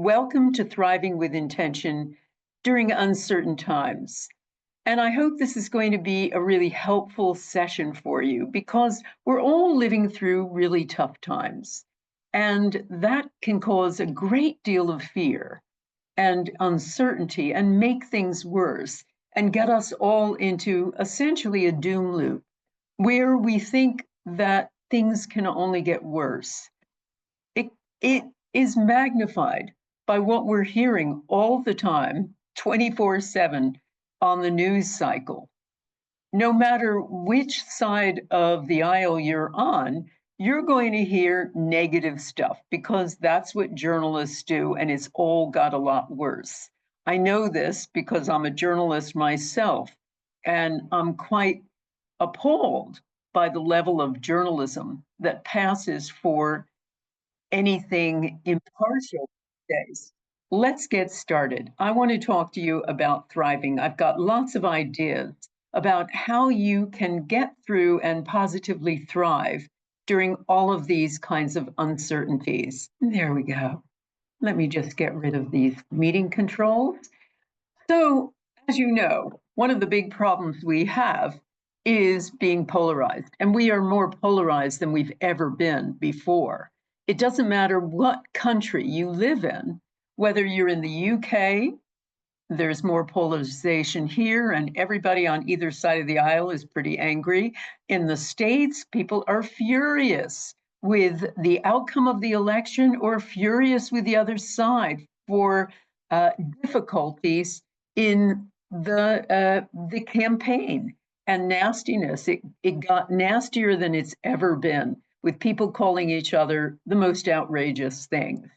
Welcome to Thriving with Intention during uncertain times. And I hope this is going to be a really helpful session for you because we're all living through really tough times. And that can cause a great deal of fear and uncertainty and make things worse and get us all into essentially a doom loop where we think that things can only get worse. It is magnified by what we're hearing all the time, 24/7 on the news cycle. No matter which side of the aisle you're on, you're going to hear negative stuff because that's what journalists do, and it's all got a lot worse. I know this because I'm a journalist myself, and I'm quite appalled by the level of journalism that passes for anything impartial these days. Let's get started. I want to talk to you about thriving. I've got lots of ideas about how you can get through and positively thrive during all of these kinds of uncertainties. There we go. Let me just get rid of these meeting controls. So, as you know, one of the big problems we have is being polarized, and we are more polarized than we've ever been before. It doesn't matter what country you live in, whether you're in the UK, there's more polarization here, and everybody on either side of the aisle is pretty angry. In the States, people are furious with the outcome of the election or furious with the other side for difficulties in the campaign and nastiness. It got nastier than it's ever been, with people calling each other the most outrageous things.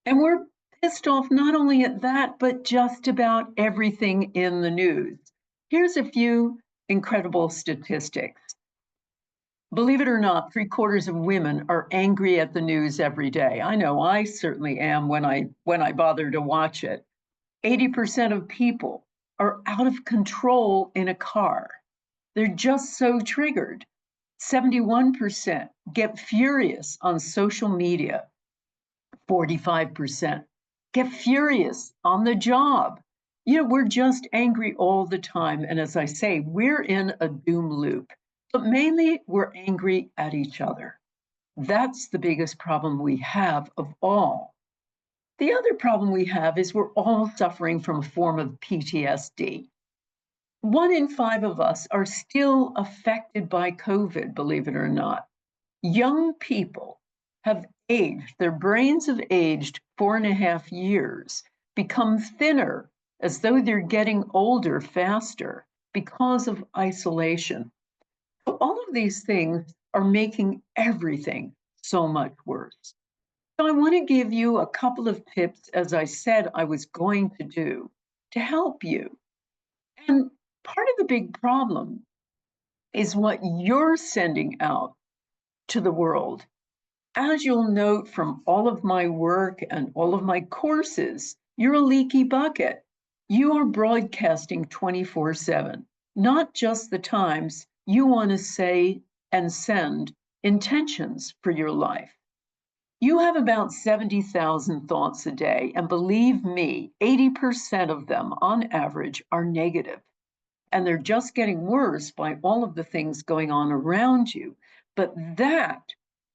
And we're pissed off not only at that, but just about everything in the news. Here's a few incredible statistics. Believe it or not, 3/4 of women are angry at the news every day. I know I certainly am when I bother to watch it. 80% of people are out of control in a car. They're just so triggered. 71% get furious on social media. 45% get furious on the job. We're just angry all the time. And as I say, we're in a doom loop, but mainly we're angry at each other. That's the biggest problem we have of all. The other problem we have is we're all suffering from a form of PTSD. 1 in 5 of us are still affected by COVID, believe it or not. Young people have aged, their brains have aged 4.5 years, become thinner as though they're getting older faster because of isolation. So all of these things are making everything so much worse. So I want to give you a couple of tips, as I said I was going to do, to help you. And part of the big problem is what you're sending out to the world. As you'll note from all of my work and all of my courses, you're a leaky bucket. You are broadcasting 24/7, not just the times you want to say and send intentions for your life. You have about 70,000 thoughts a day, and believe me, 80% of them on average are negative. And they're just getting worse by all of the things going on around you. But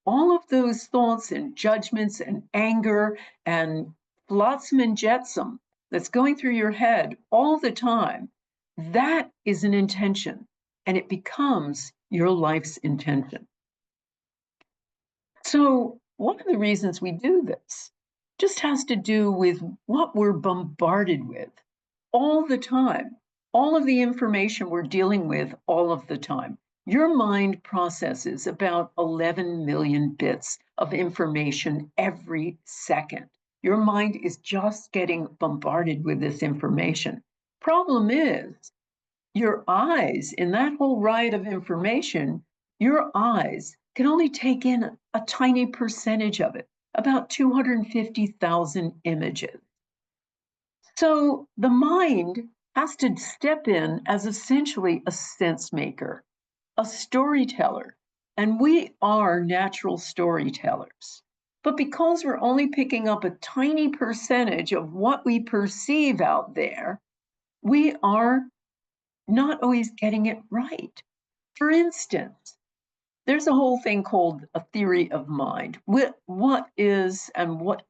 all of those thoughts and judgments and anger and flotsam and jetsam that's going through your head all the time, that is an intention, and it becomes your life's intention. So one of the reasons we do this just has to do with what we're bombarded with all the time, all of the information we're dealing with all of the time. Your mind processes about 11 million bits of information every second. Your mind is just getting bombarded with this information. Problem is, your eyes, in that whole riot of information, your eyes can only take in a tiny percentage of it, about 250,000 images. So the mind has to step in as essentially a sense maker, a storyteller, and we are natural storytellers. But because we're only picking up a tiny percentage of what we perceive out there, we are not always getting it right. For instance, there's a whole thing called a theory of mind. What is and what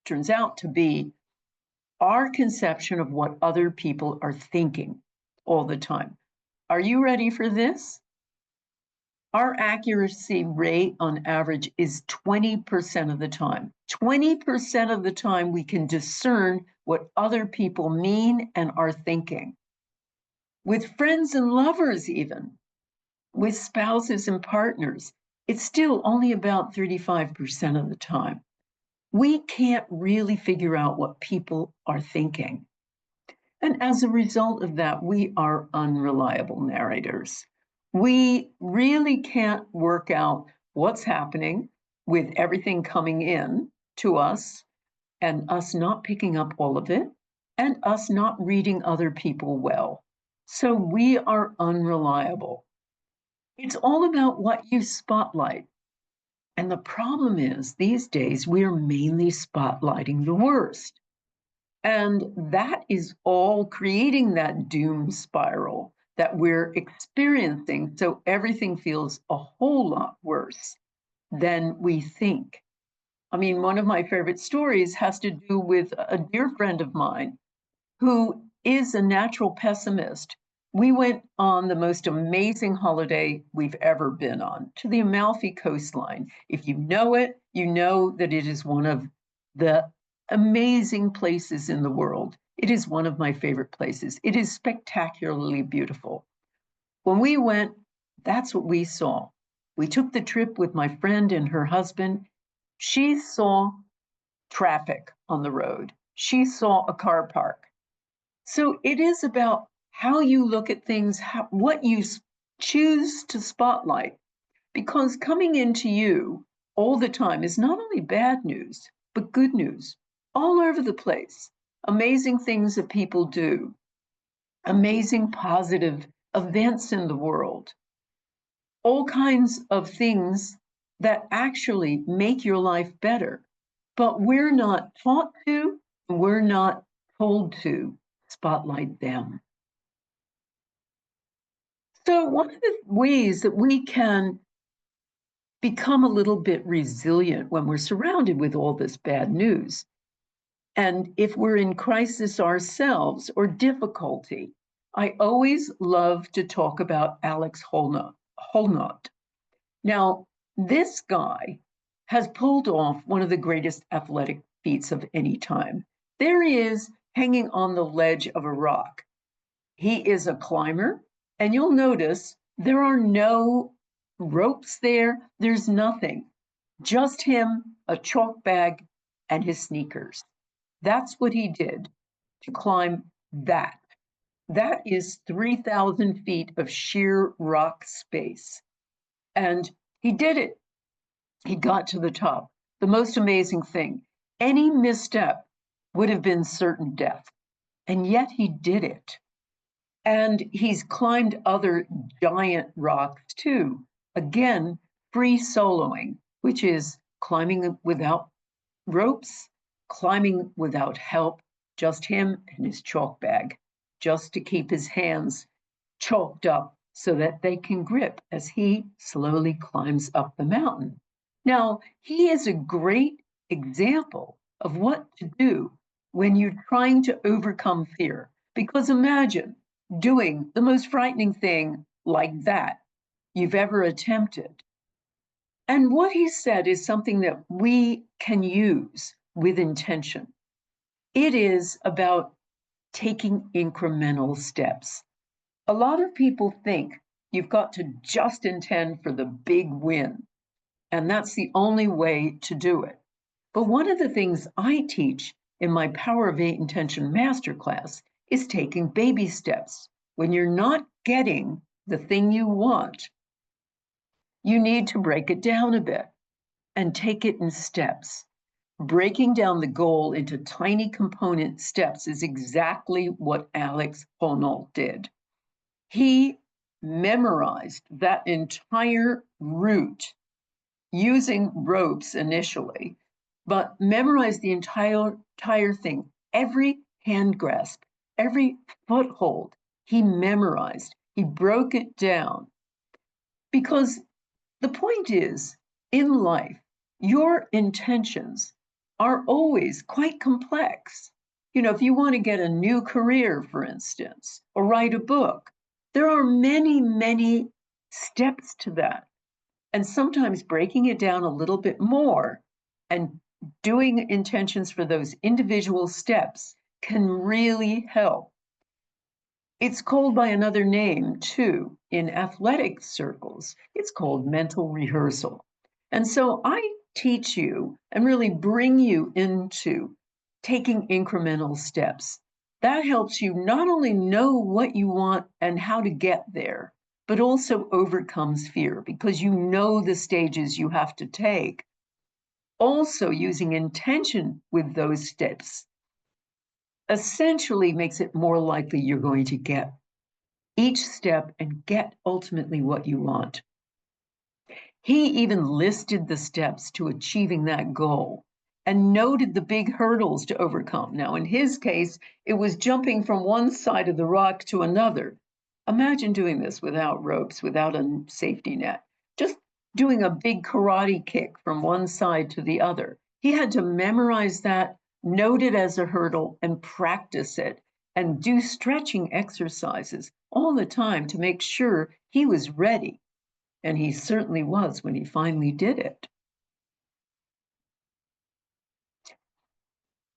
turns out to be our conception of what other people are thinking all the time. Are you ready for this? Our accuracy rate on average is 20% of the time. 20% of the time we can discern what other people mean and are thinking. With friends and lovers, even with spouses and partners, it's still only about 35% of the time. We can't really figure out what people are thinking. And as a result of that, we are unreliable narrators. We really can't work out what's happening with everything coming in to us and us not picking up all of it and us not reading other people well. So we are unreliable. It's all about what you spotlight. And the problem is, these days, we are mainly spotlighting the worst. And that is all creating that doom spiral that we're experiencing. So everything feels a whole lot worse than we think. I mean, one of my favorite stories has to do with a dear friend of mine who is a natural pessimist. We went on the most amazing holiday we've ever been on, to the Amalfi coastline. If you know it, you know that it is one of the amazing places in the world. It is one of my favorite places. It is spectacularly beautiful. When we went, that's what we saw. We took the trip with my friend and her husband. She saw traffic on the road. She saw a car park. So it is about how you look at things, what you choose to spotlight, because coming into you all the time is not only bad news, but good news all over the place. Amazing things that people do, amazing positive events in the world, all kinds of things that actually make your life better. But we're not taught to, we're not told to spotlight them. So, one of the ways that we can become a little bit resilient when we're surrounded with all this bad news, and if we're in crisis ourselves or difficulty, I always love to talk about Alex Holnot. Now, this guy has pulled off one of the greatest athletic feats of any time. There he is hanging on the ledge of a rock. He is a climber, and you'll notice there are no ropes there. There's nothing, just him, a chalk bag, and his sneakers. That's what he did to climb that. That is 3,000 feet of sheer rock space. And he did it. He got to the top. The most amazing thing, any misstep would have been certain death. And yet he did it. And he's climbed other giant rocks too. Again, free soloing, which is climbing without ropes, climbing without help, just him and his chalk bag, just to keep his hands chalked up so that they can grip as he slowly climbs up the mountain. Now, he is a great example of what to do when you're trying to overcome fear. Because imagine doing the most frightening thing like that you've ever attempted. And what he said is something that we can use with intention. It is about taking incremental steps. A lot of people think you've got to just intend for the big win, and that's the only way to do it. But one of the things I teach in my Power of Eight Intention Masterclass is taking baby steps. When you're not getting the thing you want, you need to break it down a bit and take it in steps. Breaking down the goal into tiny component steps is exactly what Alex Honnold did. He memorized that entire route using ropes initially, but memorized the entire thing. Every hand grasp, every foothold, he memorized. He broke it down. Because the point is, in life, your intentions are always quite complex. You know, if you want to get a new career, for instance, or write a book, there are many, many steps to that. And sometimes breaking it down a little bit more and doing intentions for those individual steps can really help. It's called by another name, too, in athletic circles. It's called mental rehearsal. And so I teach you and really bring you into taking incremental steps. That helps you not only know what you want and how to get there, but also overcomes fear because you know the stages you have to take. Also, using intention with those steps essentially makes it more likely you're going to get each step and get ultimately what you want. He even listed the steps to achieving that goal and noted the big hurdles to overcome. Now, in his case, it was jumping from one side of the rock to another. Imagine doing this without ropes, without a safety net, just doing a big karate kick from one side to the other. He had to memorize that, note it as a hurdle, and practice it and do stretching exercises all the time to make sure he was ready. And he certainly was when he finally did it.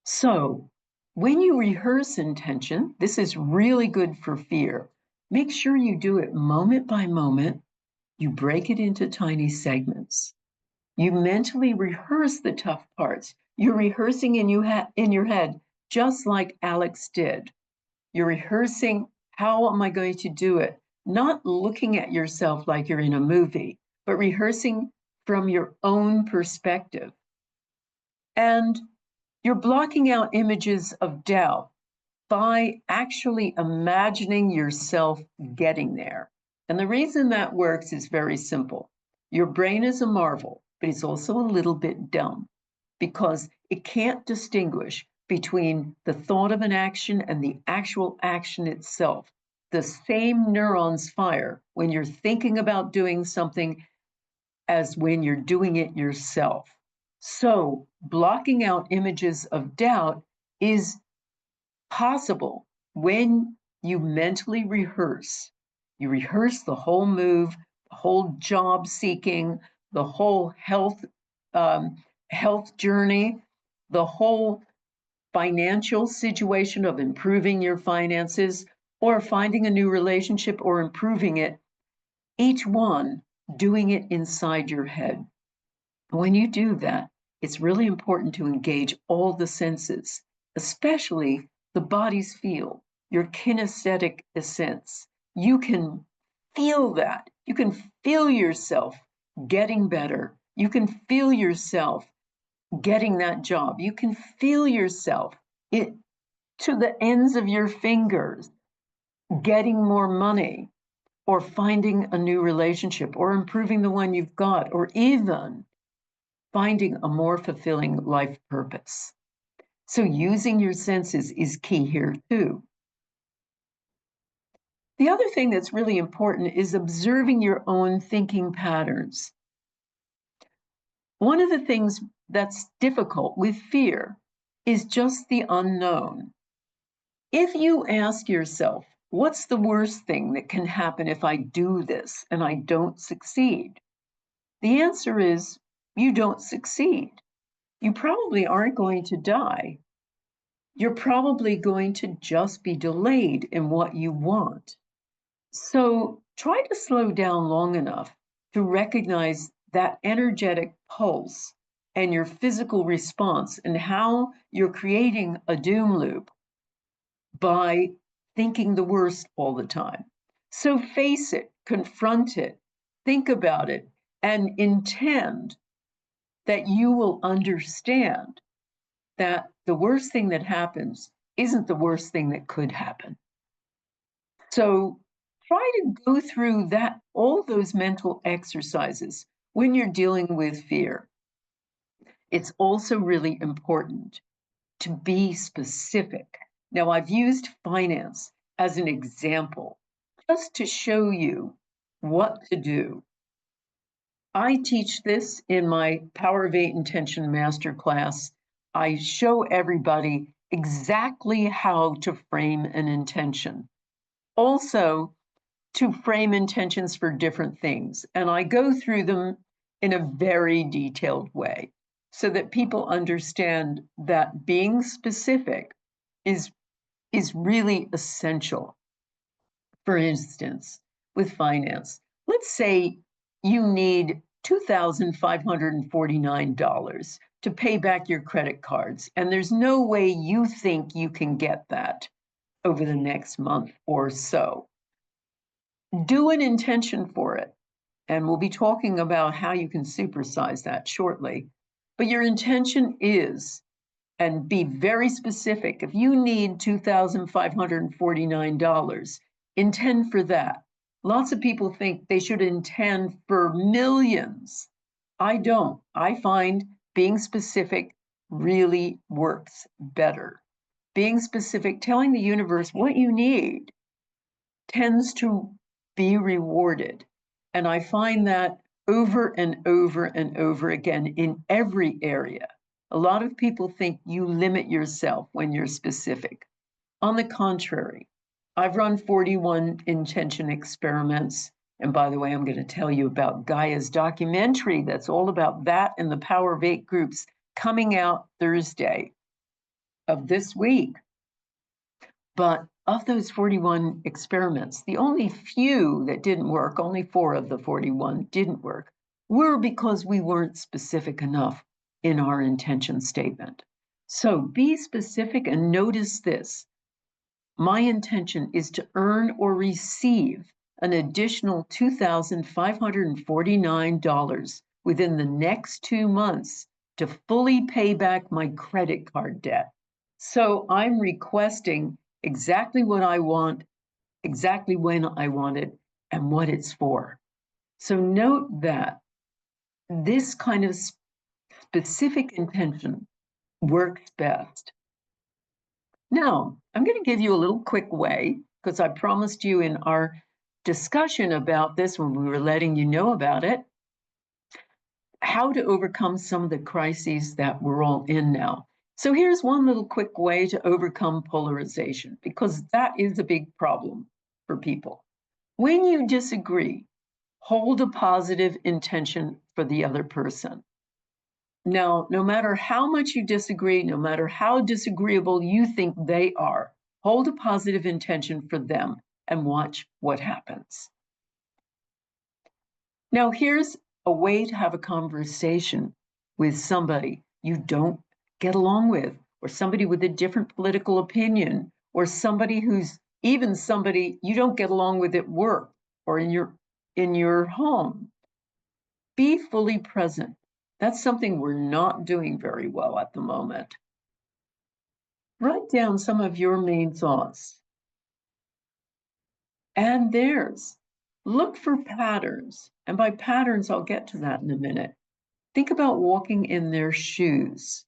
So, when you rehearse intention, this is really good for fear. Make sure you do it moment by moment. You break it into tiny segments. You mentally rehearse the tough parts. You're rehearsing in your head, just like Alex did. You're rehearsing, how am I going to do it? Not looking at yourself like you're in a movie, but rehearsing from your own perspective. And you're blocking out images of doubt by actually imagining yourself getting there. And the reason that works is very simple. Your brain is a marvel, but it's also a little bit dumb because it can't distinguish between the thought of an action and the actual action itself. The same neurons fire when you're thinking about doing something as when you're doing it yourself. So, blocking out images of doubt is possible when you mentally rehearse. You rehearse the whole move, the whole job seeking, the whole health journey, the whole financial situation of improving your finances or finding a new relationship or improving it, each one doing it inside your head. When you do that, it's really important to engage all the senses, especially the body's feel, your kinesthetic sense. You can feel that. You can feel yourself getting better. You can feel yourself getting that job. You can feel yourself it to the ends of your fingers getting more money or finding a new relationship or improving the one you've got or even finding a more fulfilling life purpose. So using your senses is key here too. The other thing that's really important is observing your own thinking patterns. One of the things that's difficult with fear is just the unknown. If you ask yourself, what's the worst thing that can happen if I do this and I don't succeed? The answer is you don't succeed. You probably aren't going to die. You're probably going to just be delayed in what you want. So try to slow down long enough to recognize that energetic pulse and your physical response and how you're creating a doom loop by thinking the worst all the time. So face it, confront it, think about it, and intend that you will understand that the worst thing that happens isn't the worst thing that could happen. So try to go through that, all those mental exercises when you're dealing with fear, it's also really important to be specific. Now, I've used finance as an example just to show you what to do. I teach this in my Power of Eight Intention Masterclass. I show everybody exactly how to frame an intention. Also, to frame intentions for different things. And I go through them in a very detailed way so that people understand that being specific is, is really essential. For instance, with finance, let's say you need $2,549 to pay back your credit cards, and there's no way you think you can get that over the next month or so. Do an intention for it. And we'll be talking about how you can supersize that shortly. But your intention is, and be very specific, if you need $2,549, intend for that. Lots of people think they should intend for millions. I don't. I find being specific really works better. Being specific, telling the universe what you need, tends to be rewarded. And I find that over and over and over again in every area. A lot of people think you limit yourself when you're specific. On the contrary, I've run 41 intention experiments. And by the way, I'm going to tell you about Gaia's documentary that's all about that and the Power of Eight groups coming out Thursday of this week. But of those 41 experiments, the only few that didn't work, only 4 of the 41 didn't work, were because we weren't specific enough in our intention statement. So be specific and notice this. My intention is to earn or receive an additional $2,549 within the next 2 months to fully pay back my credit card debt. So I'm requesting exactly what I want, exactly when I want it, and what it's for. So note that this kind of specific intention works best. Now, I'm going to give you a little quick way, because I promised you in our discussion about this when we were letting you know about it, how to overcome some of the crises that we're all in now. So here's one little quick way to overcome polarization, because that is a big problem for people. When you disagree, hold a positive intention for the other person. Now, no matter how much you disagree, no matter how disagreeable you think they are, hold a positive intention for them and watch what happens. Now, here's a way to have a conversation with somebody you don't get along with, or somebody with a different political opinion, or somebody who's even somebody you don't get along with at work or in your home. Be fully present. That's something we're not doing very well at the moment. Write down some of your main thoughts and theirs. Look for patterns. And by patterns, I'll get to that in a minute. Think about walking in their shoes.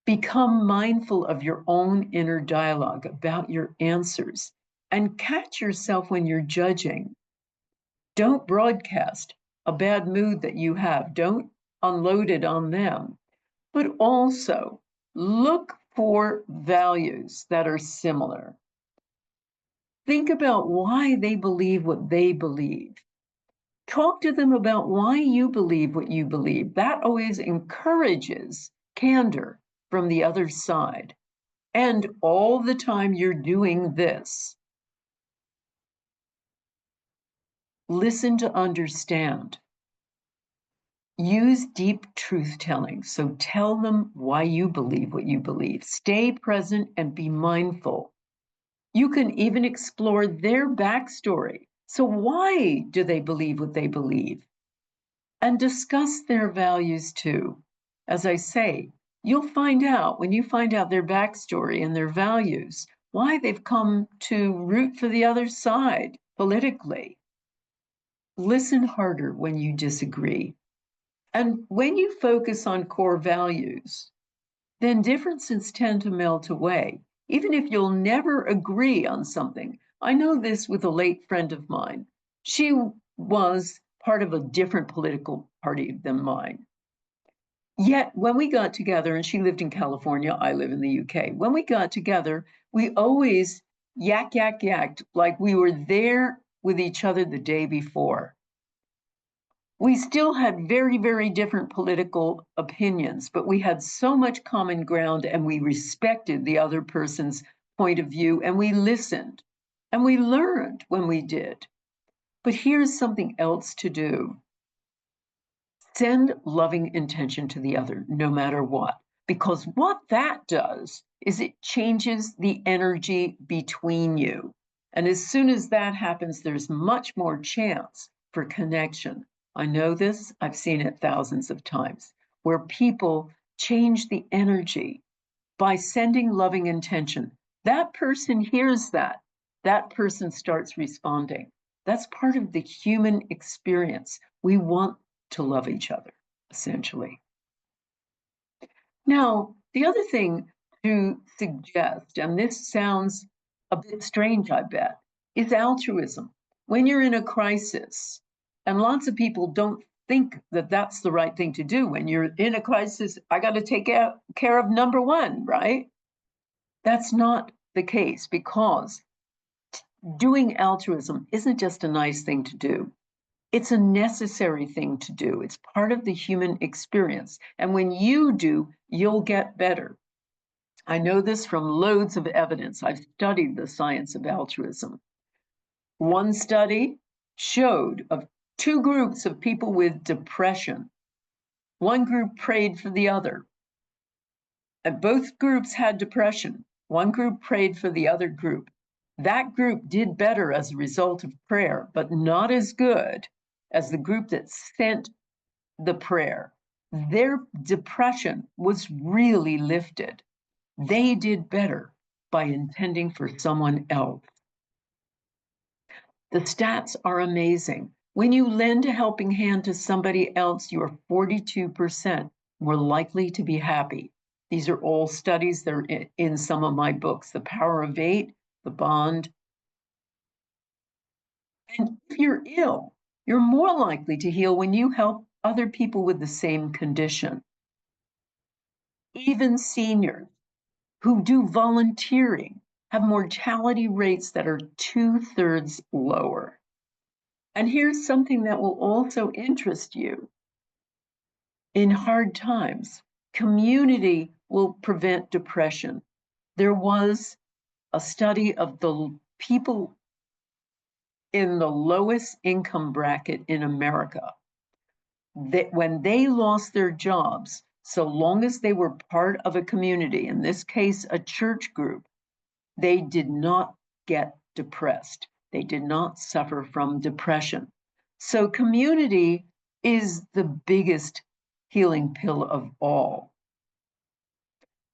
Become mindful of your own inner dialogue about your answers and catch yourself when you're judging. Don't broadcast a bad mood that you have. Don't unload it on them. But also look for values that are similar. Think about why they believe what they believe. Talk to them about why you believe what you believe. That always encourages candor from the other side. And all the time you're doing this, listen to understand. Use deep truth telling. So tell them why you believe what you believe. Stay present and be mindful. You can even explore their backstory. So why do they believe what they believe? And discuss their values too. As I say, you'll find out when you find out their backstory and their values, why they've come to root for the other side politically. Listen harder when you disagree. And when you focus on core values, then differences tend to melt away, even if you'll never agree on something. I know this with a late friend of mine. She was part of a different political party than mine. Yet, when we got together, and she lived in California, I live in the UK, when we got together, we always yacked like we were there with each other the day before. We still had very, very different political opinions, but we had so much common ground and we respected the other person's point of view and we listened and we learned when we did. But here's something else to do: send loving intention to the other, no matter what. Because what that does is it changes the energy between you. And as soon as that happens, there's much more chance for connection. I know this, I've seen it thousands of times, where people change the energy by sending loving intention. That person hears that, that person starts responding. That's part of the human experience. We want to love each other, essentially. Now, the other thing to suggest, and this sounds a bit strange, I bet, is altruism. When you're in a crisis, and lots of people don't think that that's the right thing to do. When you're in a crisis, I got to take care of number one, right? That's not the case, because doing altruism isn't just a nice thing to do. It's a necessary thing to do. It's part of the human experience. And when you do, you'll get better. I know this from loads of evidence. I've studied the science of altruism. One study showed of two groups of people with depression. One group prayed for the other. And both groups had depression. One group prayed for the other group. That group did better as a result of prayer, but not as good as the group that sent the prayer. Their depression was really lifted. They did better by intending for someone else. The stats are amazing. When you lend a helping hand to somebody else, you are 42% more likely to be happy. These are all studies that are in some of my books: The Power of Eight, The Bond. And if you're ill, you're more likely to heal when you help other people with the same condition. Even seniors who do volunteering have mortality rates that are 2/3 lower. And here's something that will also interest you. In hard times, community will prevent depression. There was a study of the people in the lowest income bracket in America that when they lost their jobs, so long as they were part of a community, in this case, a church group, they did not get depressed. They did not suffer from depression. So community is the biggest healing pill of all.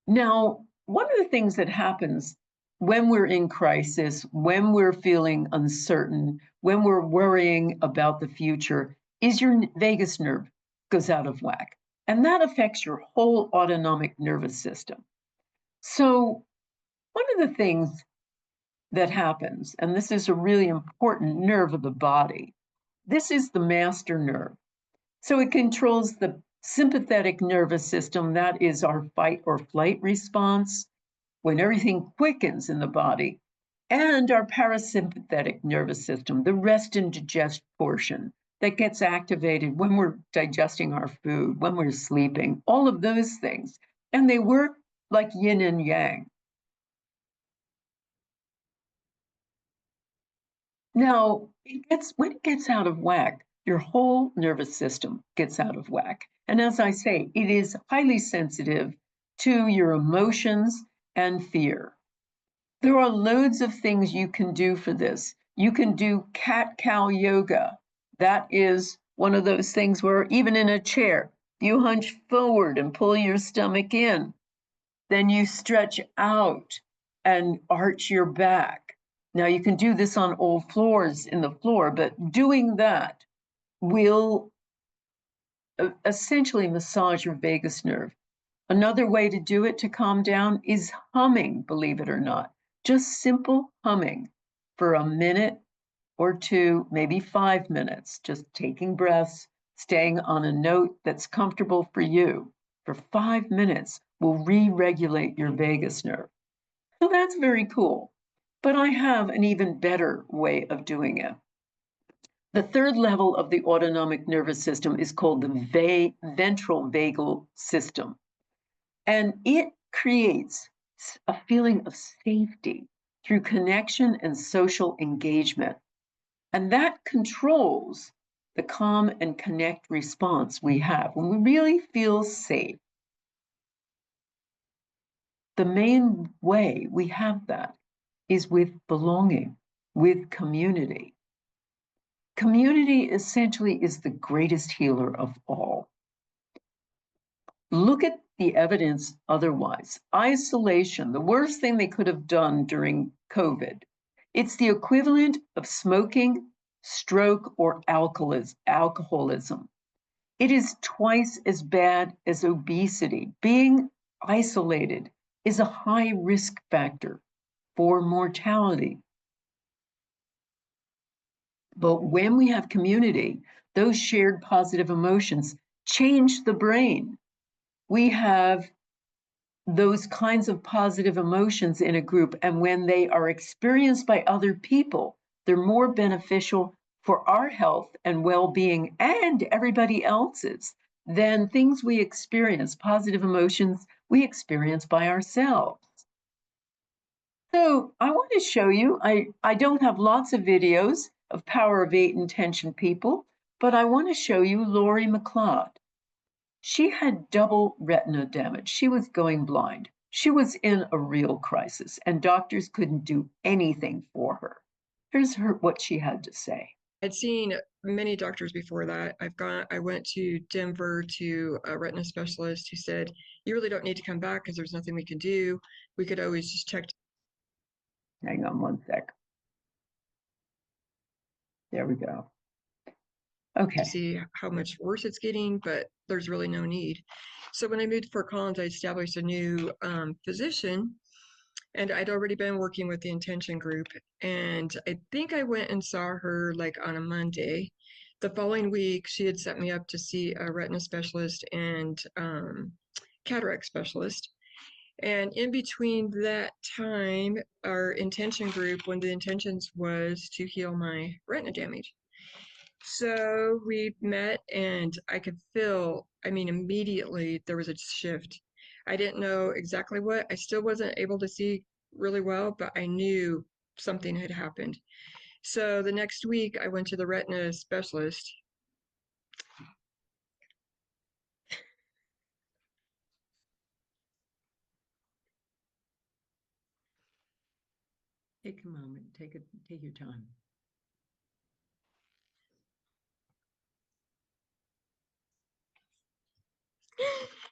Now, one of the things that happens when we're in crisis, when we're feeling uncertain, when we're worrying about the future, is your vagus nerve goes out of whack. And that affects your whole autonomic nervous system. So one of the things that happens, and this is a really important nerve of the body, this is the master nerve. So it controls the sympathetic nervous system, that is our fight or flight response, when everything quickens in the body, and our parasympathetic nervous system, the rest and digest portion that gets activated when we're digesting our food, when we're sleeping, all of those things. And they work like yin and yang. Now, when it gets out of whack, your whole nervous system gets out of whack. And as I say, it is highly sensitive to your emotions and fear. There are loads of things you can do for this. You can do cat-cow yoga. That is one of those things where even in a chair, you hunch forward and pull your stomach in. Then you stretch out and arch your back. Now you can do this on all floors in the floor, but doing that will essentially massage your vagus nerve. Another way to do it to calm down is humming, believe it or not. Just simple humming for a minute or two, maybe 5 minutes, just taking breaths, staying on a note that's comfortable for you for 5 minutes will re regulate your vagus nerve. So that's very cool. But I have an even better way of doing it. The third level of the autonomic nervous system is called the ventral vagal system. And it creates a feeling of safety through connection and social engagement. And that controls the calm and connect response we have when we really feel safe. The main way we have that is with belonging, with community. Community essentially is the greatest healer of all. Look at the evidence otherwise. Isolation, the worst thing they could have done during COVID. It's the equivalent of smoking, stroke, or alcoholism. It is twice as bad as obesity. Being isolated is a high risk factor for mortality. But when we have community, those shared positive emotions change the brain. We have those kinds of positive emotions in a group, and when they are experienced by other people, they're more beneficial for our health and well-being and everybody else's than things we experience, positive emotions we experience by ourselves. So I want to show you, I don't have lots of videos of Power of Eight intention people, but I want to show you Lori McLeod. She had double retina damage. She was going blind. She was in a real crisis, and doctors couldn't do anything for her. Here's what she had to say. I'd seen many doctors before that. I went to Denver to a retina specialist who said, you really don't need to come back because there's nothing we can do. We could always just check. Hang on one sec. There we go. Okay. To see how much worse it's getting, but there's really no need. So when I moved to Fort Collins, I established a new physician, and I'd already been working with the intention group. And I think I went and saw her like on a Monday. The following week, she had set me up to see a retina specialist and cataract specialist. And in between that time, our intention group, one of the intentions was to heal my retina damage. So we met, and I could feel, I mean, immediately there was a shift. I didn't know exactly what. I still wasn't able to see really well, but I knew something had happened. So the next week, I went to the retina specialist. Take a moment. Take your time.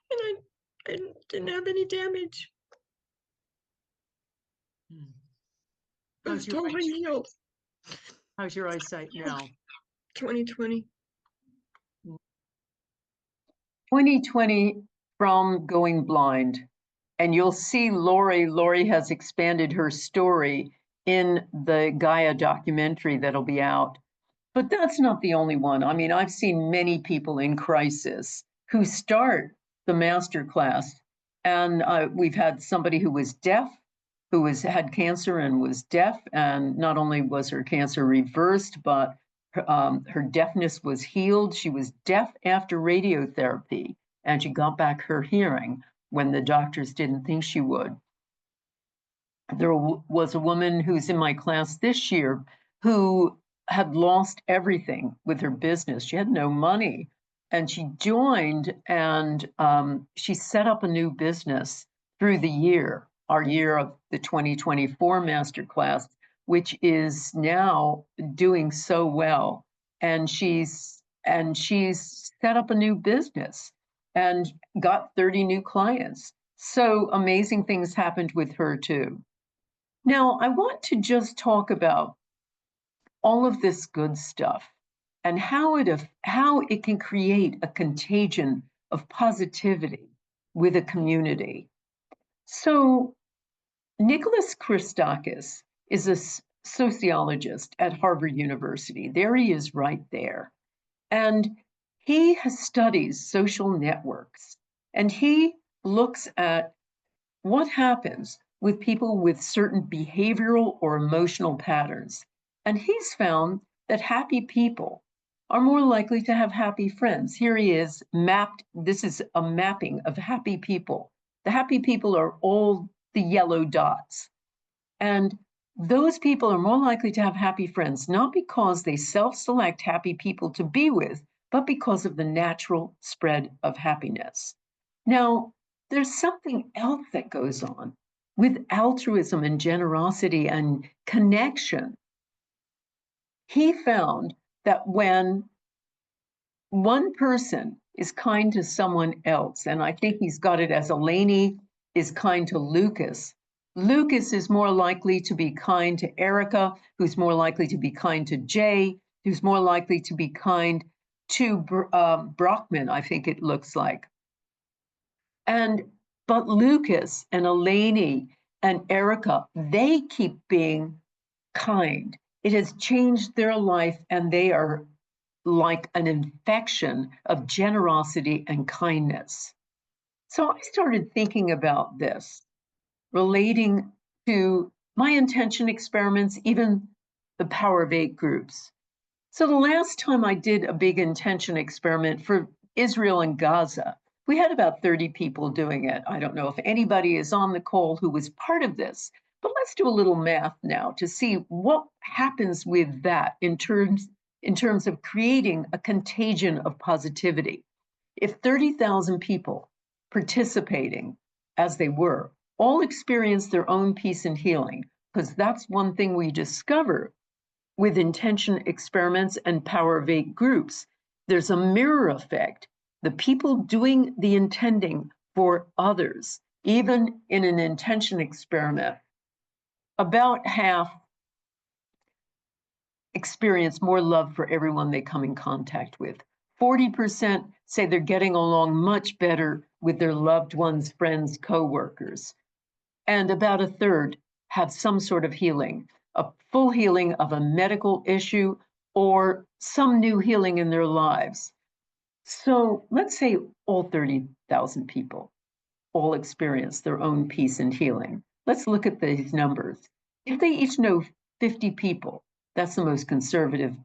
And I didn't have any damage. I was totally healed. How's your eyesight now? 2020. 2020 from going blind. And you'll see Lori has expanded her story in the Gaia documentary that'll be out. But that's not the only one. I mean, I've seen many people in crisis who start the master class, and we've had somebody who was deaf, had cancer and was deaf, and not only was her cancer reversed, but her deafness was healed. She was deaf after radiotherapy, and she got back her hearing when the doctors didn't think she would. There was a woman who's in my class this year who had lost everything with her business. She had no money, and she joined, and she set up a new business through the year, our year of the 2024 masterclass, which is now doing so well. And she's set up a new business and got 30 new clients. So amazing things happened with her too. Now, I want to just talk about all of this good stuff and how it can create a contagion of positivity with a community. So Nicholas Christakis is a sociologist at Harvard University. There he is right there. And he studies social networks, and he looks at what happens with people with certain behavioral or emotional patterns. And he's found that happy people are more likely to have happy friends. Here he is mapped. This is a mapping of happy people. The happy people are all the yellow dots. And those people are more likely to have happy friends, not because they self select happy people to be with, but because of the natural spread of happiness. Now, there's something else that goes on with altruism and generosity and connection. He found that when one person is kind to someone else, and I think he's got it as Eleni is kind to Lucas, Lucas is more likely to be kind to Erica, who's more likely to be kind to Jay, who's more likely to be kind to Brockman, I think it looks like. But Lucas and Eleni and Erica, they keep being kind. It has changed their life, and they are like an infection of generosity and kindness. So I started thinking about this, relating to my intention experiments, even the Power of Eight groups. So the last time I did a big intention experiment for Israel and Gaza, we had about 30 people doing it. I don't know if anybody is on the call who was part of this, but let's do a little math now to see what happens with that in terms of creating a contagion of positivity. If 30,000 people participating, as they were, all experience their own peace and healing, because that's one thing we discover with intention experiments and Power of Eight groups, there's a mirror effect. The people doing the intending for others, even in an intention experiment, about half experience more love for everyone they come in contact with. 40% say they're getting along much better with their loved ones, friends, coworkers. And about a third have some sort of healing, a full healing of a medical issue or some new healing in their lives. So let's say all 30,000 people all experience their own peace and healing. Let's look at these numbers. If they each know 50 people, that's the most conservative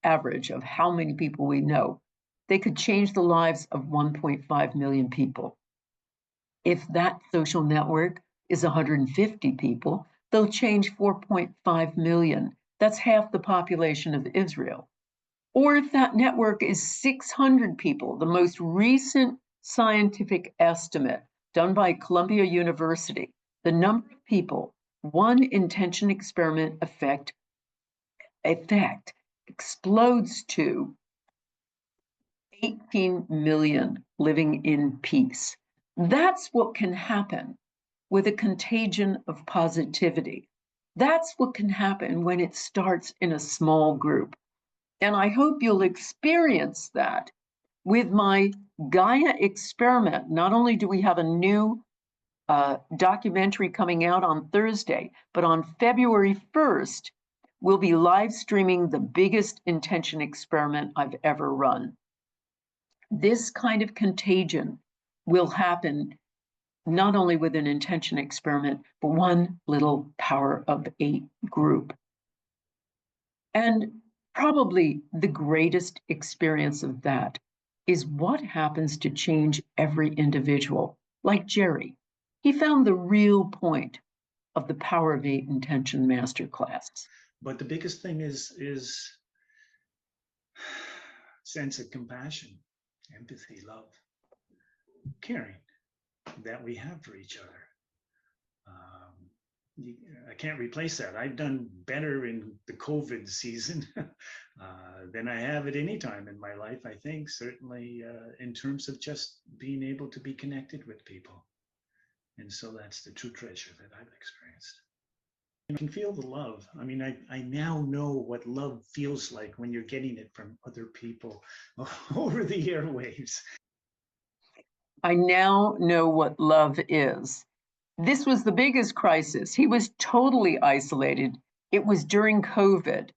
average of how many people we know, they could change the lives of 1.5 million people. If that social network is 150 people, they'll change 4.5 million. That's half the population of Israel. Or if that network is 600 people, the most recent scientific estimate done by Columbia University, the number of people one intention experiment effect explodes to 18 million living in peace. That's what can happen with a contagion of positivity. That's what can happen when it starts in a small group. And I hope you'll experience that with my Gaia experiment. Not only do we have a new documentary coming out on Thursday, but on February 1st, we'll be live streaming the biggest intention experiment I've ever run. This kind of contagion will happen not only with an intention experiment, but one little Power of Eight group. And probably the greatest experience of that is what happens to change every individual, like Jerry. He found the real point of the Power of Eight Intention Masterclass. But the biggest thing is sense of compassion, empathy, love, caring that we have for each other. I can't replace that. I've done better in the COVID season than I have at any time in my life, I think, certainly in terms of just being able to be connected with people. And so that's the true treasure that I've experienced. You can feel the love. I mean, I now know what love feels like when you're getting it from other people over the airwaves. I now know what love is. This was the biggest crisis. He was totally isolated. It was during COVID.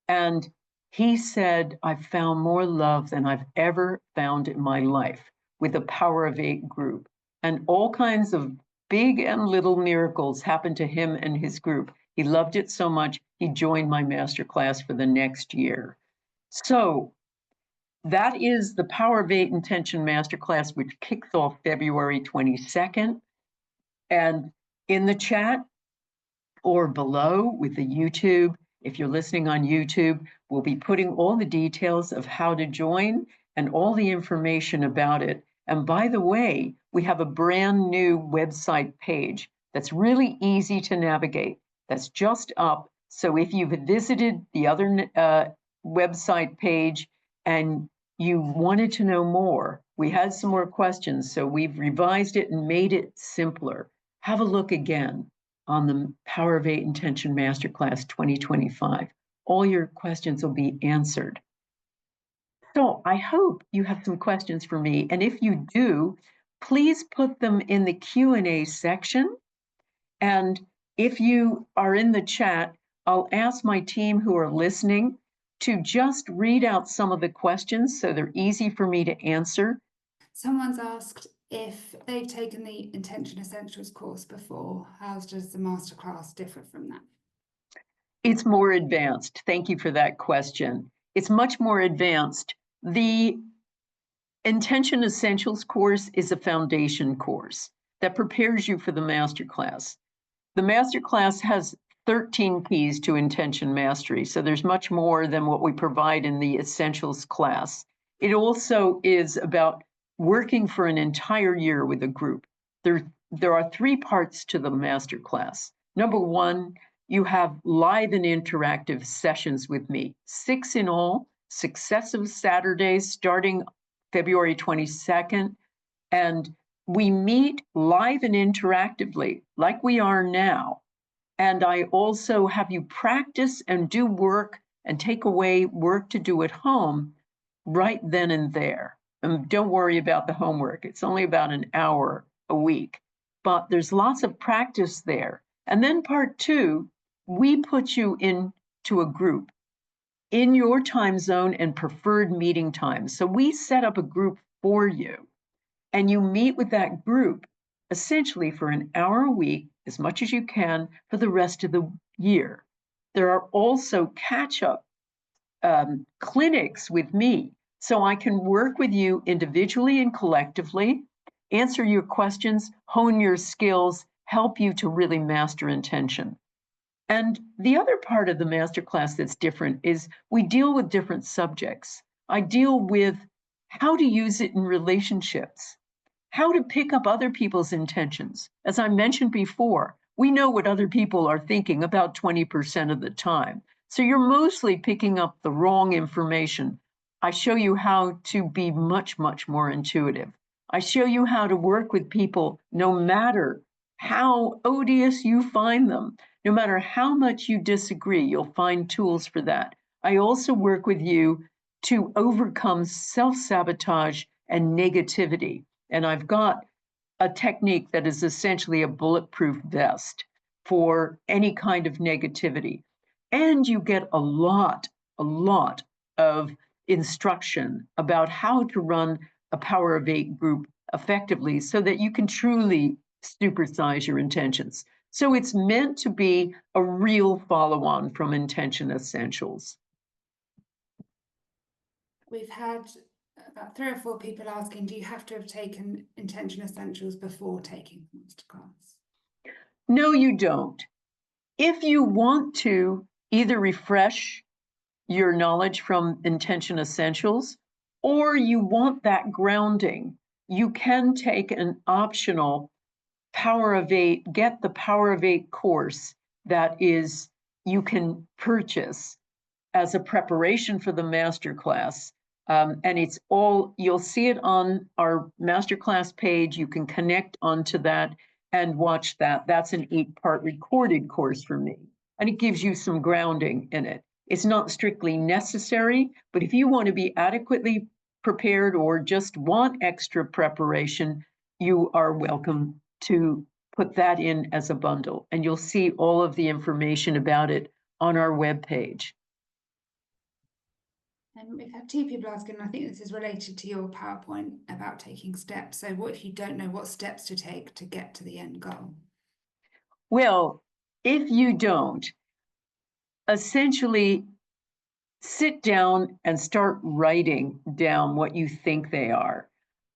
And he said, I've found more love than I've ever found in my life with the Power of Eight group. And all kinds of big and little miracles happened to him and his group. He loved it so much, he joined my masterclass for the next year. So that is the Power of Eight Intention Masterclass, which kicks off February 22nd. And in the chat or below with the YouTube, if you're listening on YouTube, we'll be putting all the details of how to join and all the information about it. And by the way, we have a brand new website page that's really easy to navigate. That's just up. So if you've visited the other website page and you wanted to know more, we had some more questions, so we've revised it and made it simpler. Have a look again on the Power of Eight Intention Masterclass 2025. All your questions will be answered. So I hope you have some questions for me, and if you do, please put them in the Q&A section. And if you are in the chat, I'll ask my team who are listening to just read out some of the questions so they're easy for me to answer. Someone's asked if they've taken the Intention Essentials course before, how does the masterclass differ from that? It's more advanced. Thank you for that question. It's much more advanced. The Intention Essentials course is a foundation course that prepares you for the masterclass. The masterclass has 13 keys to intention mastery, so there's much more than what we provide in the Essentials class. It also is about working for an entire year with a group. There are 3 parts to the masterclass. Number 1, you have live and interactive sessions with me, 6 in all, successive Saturdays starting February 22nd. And we meet live and interactively like we are now. And I also have you practice and do work and take away work to do at home right then and there. And don't worry about the homework. It's only about an hour a week, but there's lots of practice there. And then part 2, we put you into a group in your time zone and preferred meeting times. So we set up a group for you, and you meet with that group essentially for an hour a week, as much as you can, for the rest of the year. There are also catch-up clinics with me, so I can work with you individually and collectively, answer your questions, hone your skills, help you to really master intention. And the other part of the masterclass that's different is we deal with different subjects. I deal with how to use it in relationships, how to pick up other people's intentions. As I mentioned before, we know what other people are thinking about 20% of the time. So you're mostly picking up the wrong information. I show you how to be much, much more intuitive. I show you how to work with people no matter how odious you find them. No matter how much you disagree, you'll find tools for that. I also work with you to overcome self-sabotage and negativity. And I've got a technique that is essentially a bulletproof vest for any kind of negativity. And you get a lot of instruction about how to run a Power of Eight group effectively so that you can truly supersize your intentions. So it's meant to be a real follow-on from Intention Essentials. We've had about 3 or 4 people asking, do you have to have taken Intention Essentials before taking the masterclass? No, you don't. If you want to either refresh your knowledge from Intention Essentials, or you want that grounding, you can take an optional Power of Eight, get the Power of Eight course that is you can purchase as a preparation for the masterclass. And it's all, you'll see it on our masterclass page. You can connect onto that and watch that. That's an 8-part recorded course for me. and it gives you some grounding in it. It's not strictly necessary, but if you want to be adequately prepared or just want extra preparation, you are welcome to put that in as a bundle. And you'll see all of the information about it on our webpage. We've had two people asking, I think this is related to your PowerPoint about taking steps. So what if you don't know what steps to take to get to the end goal? Well, if you don't, essentially sit down and start writing down what you think they are.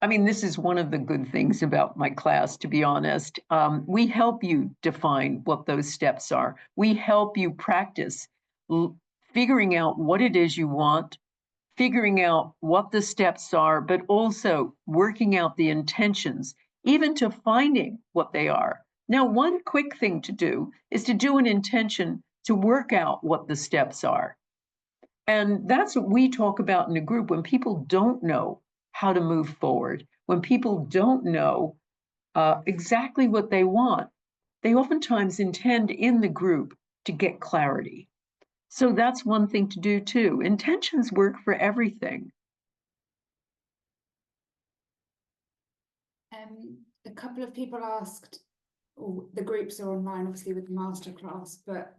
I mean, this is one of the good things about my class, to be honest. We help you define what those steps are. We help you practice figuring out what it is you want, figuring out what the steps are, but also working out the intentions, even to finding what they are. Now, one quick thing to do is to do an intention to work out what the steps are. And that's what we talk about in a group when people don't know how to move forward, when people don't know exactly what they want. They oftentimes intend in the group to get clarity. So that's one thing to do too. Intentions work for everything. A couple of people asked, the groups are online, obviously, with the masterclass, but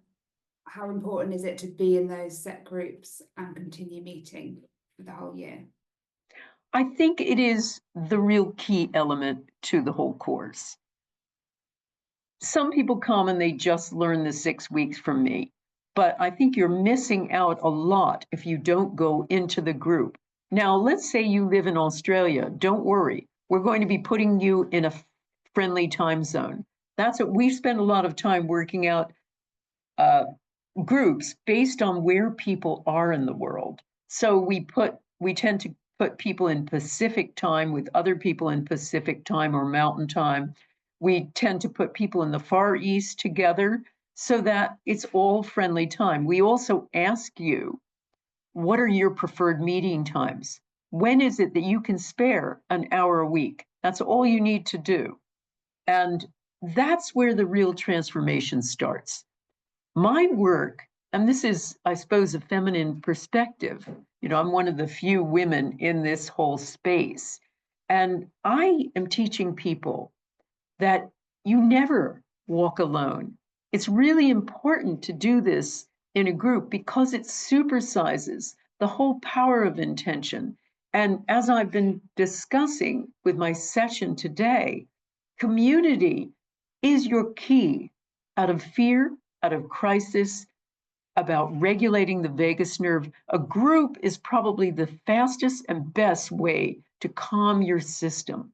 how important is it to be in those set groups and continue meeting for the whole year? I think it is the real key element to the whole course. Some people come and they just learn the 6 weeks from me, but I think you're missing out a lot if you don't go into the group. Now, let's say you live in Australia. Don't worry. We're going to be putting you in a friendly time zone. That's what we spend a lot of time working out groups based on where people are in the world. So we tend to put people in Pacific time with other people in Pacific time or Mountain time. We tend to put people in the Far East together so that it's all friendly time. We also ask you, what are your preferred meeting times? When is it that you can spare an hour a week? That's all you need to do. And that's where the real transformation starts. My work, and this is, I suppose, a feminine perspective. You know, I'm one of the few women in this whole space. And I am teaching people that you never walk alone. It's really important to do this in a group because it supersizes the whole power of intention. And as I've been discussing with my session today, community is your key out of fear, out of crisis, about regulating the vagus nerve. A group is probably the fastest and best way to calm your system.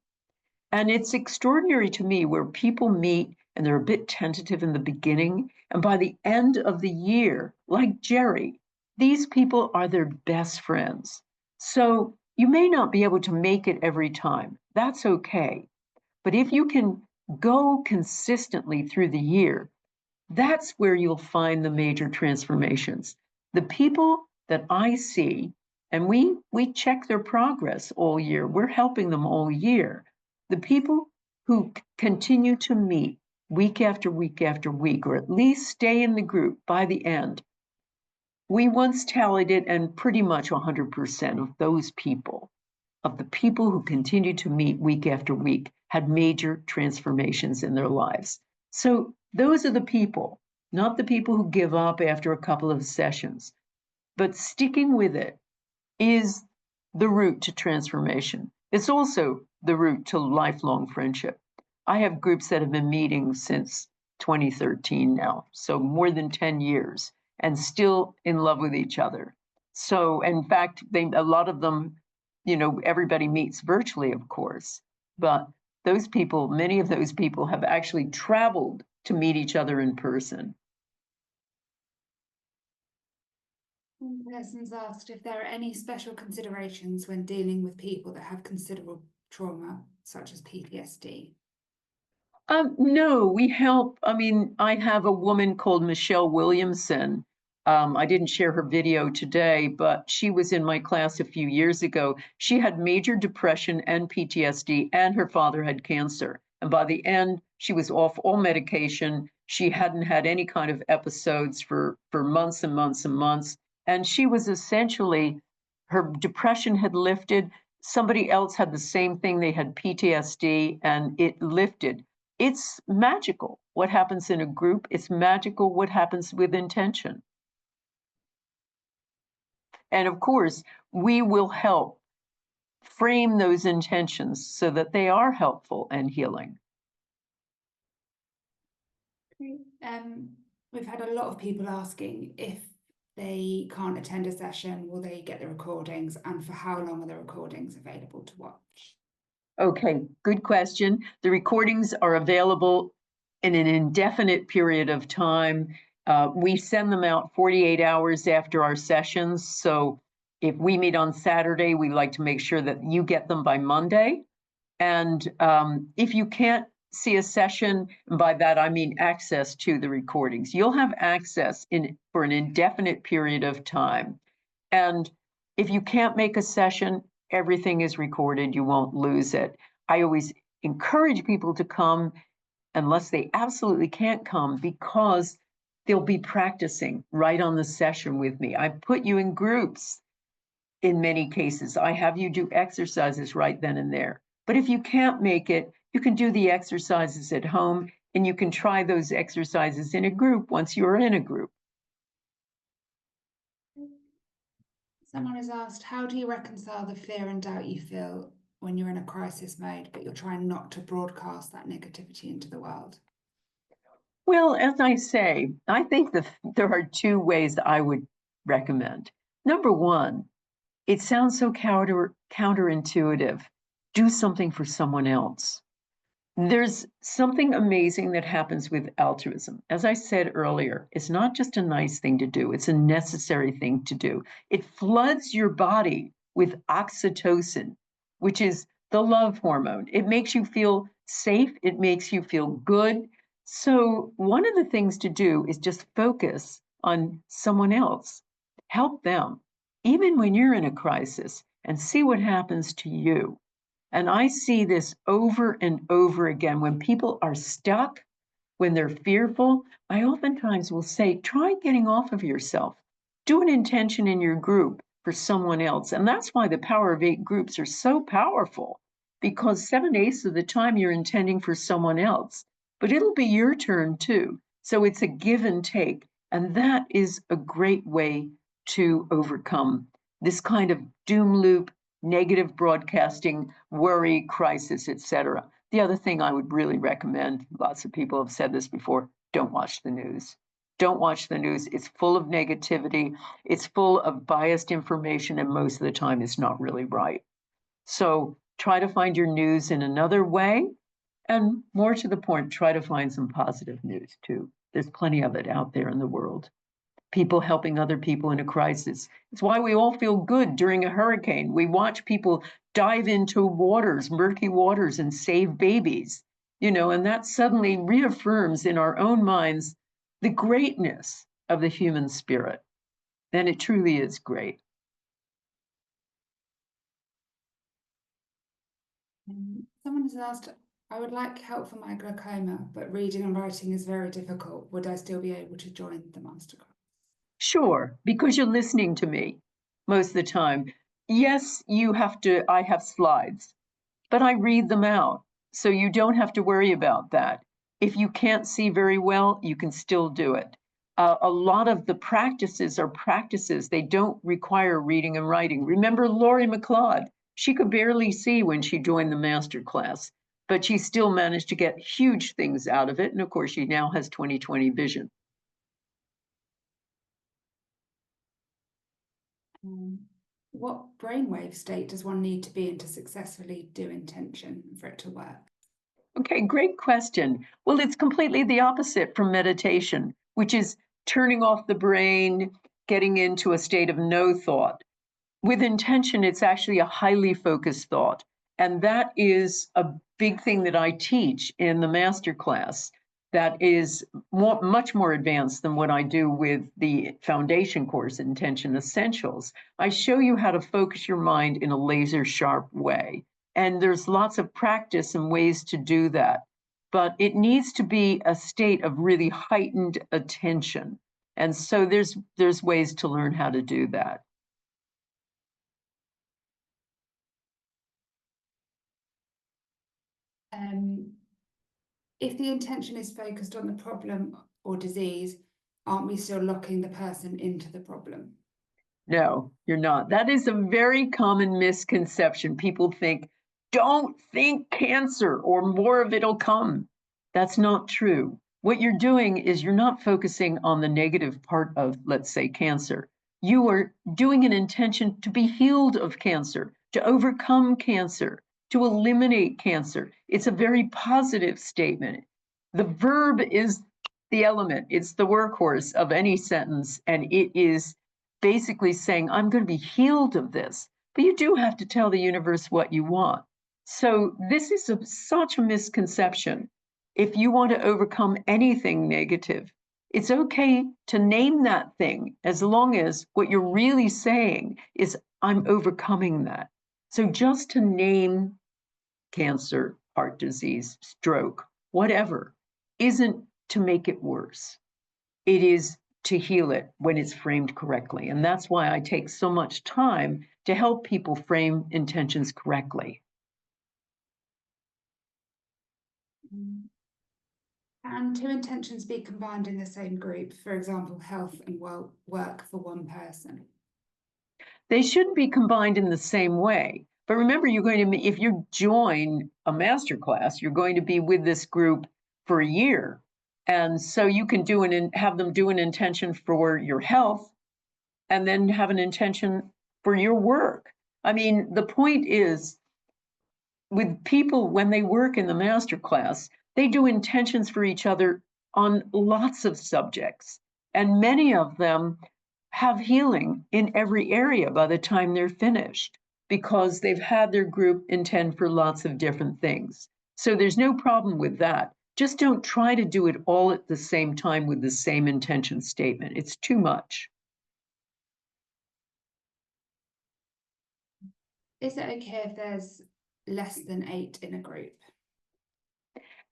And it's extraordinary to me where people meet and they're a bit tentative in the beginning. And by the end of the year, like Jerry, these people are their best friends. So you may not be able to make it every time. That's okay. But if you can go consistently through the year, that's where you'll find the major transformations. The people that I see, and we check their progress all year, we're helping them all year. The people who continue to meet week after week after week, or at least stay in the group by the end, we once tallied it, and pretty much 100% of those people, of the people who continue to meet week after week, had major transformations in their lives. So those are the people, not the people who give up after a couple of sessions. But sticking with it is the route to transformation. It's also the route to lifelong friendship. I have groups that have been meeting since 2013 now, so more than 10 years, and still in love with each other. So, in fact, a lot of them, you know, everybody meets virtually, of course, but those people, many of those people have actually traveled to meet each other in person. One person's asked if there are any special considerations when dealing with people that have considerable trauma, such as PTSD. No, we help. I mean, I have a woman called Michelle Williamson. I didn't share her video today, but she was in my class a few years ago. She had major depression and PTSD, and her father had cancer. And by the end She was off all medication. She hadn't had any kind of episodes for months and months and months. And she was essentially, her depression had lifted. Somebody else had the same thing. They had PTSD and it lifted. It's magical what happens in a group. It's magical what happens with intention. And of course, we will help frame those intentions so that they are helpful and healing. We've had a lot of people asking if they can't attend a session, will they get the recordings, and for how long are the recordings available to watch? Okay, good question. The recordings are available in an indefinite period of time. We send them out 48 hours after our sessions. So if we meet on Saturday, we like to make sure that you get them by Monday. And if you can't see a session, and by that I mean access to the recordings, you'll have access for an indefinite period of time. And if you can't make a session, everything is recorded. You won't lose it. I always encourage people to come unless they absolutely can't come, because they'll be practicing right on the session with me. I put you in groups in many cases. I have you do exercises right then and there. But if you can't make it, you can do the exercises at home, and you can try those exercises in a group once you're in a group. Someone has asked, how do you reconcile the fear and doubt you feel when you're in a crisis mode, but you're trying not to broadcast that negativity into the world? Well, as I say, I think there are two ways I would recommend. Number one, it sounds so counterintuitive. Do something for someone else. There's something amazing that happens with altruism. As I said earlier, it's not just a nice thing to do, it's a necessary thing to do. It floods your body with oxytocin, which is the love hormone. It makes you feel safe, it makes you feel good. So, one of the things to do is just focus on someone else, help them, even when you're in a crisis, and see what happens to you. And I see this over and over again. When people are stuck, when they're fearful, I oftentimes will say, try getting off of yourself. Do an intention in your group for someone else. And that's why the Power of 8 groups are so powerful, because 7/8 of the time you're intending for someone else, but it'll be your turn too. So it's a give and take. And that is a great way to overcome this kind of doom loop, negative broadcasting, worry, crisis, etc. The other thing I would really recommend, lots of people have said this before, don't watch the news. Don't watch the news. It's full of negativity. It's full of biased information, and most of the time it's not really right. So try to find your news in another way. And more to the point, try to find some positive news too. There's plenty of it out there in the world. People helping other people in a crisis. It's why we all feel good during a hurricane. We watch people dive into waters, murky waters, and save babies, and that suddenly reaffirms in our own minds the greatness of the human spirit. And it truly is great. Someone has asked, I would like help for my glaucoma, but reading and writing is very difficult. Would I still be able to join the masterclass? Sure, because you're listening to me most of the time. Yes, I have slides, but I read them out. So you don't have to worry about that. If you can't see very well, you can still do it. A lot of the practices are practices. They don't require reading and writing. Remember Lori McLeod? She could barely see when she joined the master class, but she still managed to get huge things out of it. And of course, she now has 20/20 vision. What brainwave state does one need to be in to successfully do intention for it to work? Okay, great question. Well, it's completely the opposite from meditation, which is turning off the brain, getting into a state of no thought. With intention, it's actually a highly focused thought. And that is a big thing that I teach in the master class that is much more advanced than what I do with the foundation course, Intention Essentials. I show you how to focus your mind in a laser sharp way. And there's lots of practice and ways to do that. but it needs to be a state of really heightened attention. And so there's ways to learn how to do that. If the intention is focused on the problem or disease, aren't we still locking the person into the problem? No, you're not. That is a very common misconception. People think, don't think cancer or more of it'll come. That's not true. What you're doing is you're not focusing on the negative part of, let's say, cancer. You are doing an intention to be healed of cancer, to overcome cancer, to eliminate cancer. It's a very positive statement. The verb is the element, it's the workhorse of any sentence, and it is basically saying, I'm going to be healed of this. But you do have to tell the universe what you want. So this is such a misconception. If you want to overcome anything negative, it's okay to name that thing as long as what you're really saying is, I'm overcoming that. So just to name cancer, heart disease, stroke, whatever, isn't to make it worse. It is to heal it when it's framed correctly. And that's why I take so much time to help people frame intentions correctly. Can two intentions be combined in the same group? For example, health and work for one person. They shouldn't be combined in the same way. But remember, you're going to, if you join a master class, you're going to be with this group for a year. And so you can have them do an intention for your health and then have an intention for your work. I mean, the point is, with people, when they work in the master class, they do intentions for each other on lots of subjects. And many of them have healing in every area by the time they're finished, because they've had their group intend for lots of different things. So there's no problem with that. Just don't try to do it all at the same time with the same intention statement. It's too much. Is it okay if there's less than 8 in a group?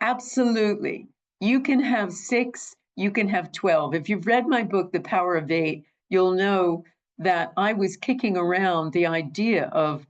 Absolutely. You can have 6, you can have 12. If you've read my book, The Power of 8, you'll know that I was kicking around the idea of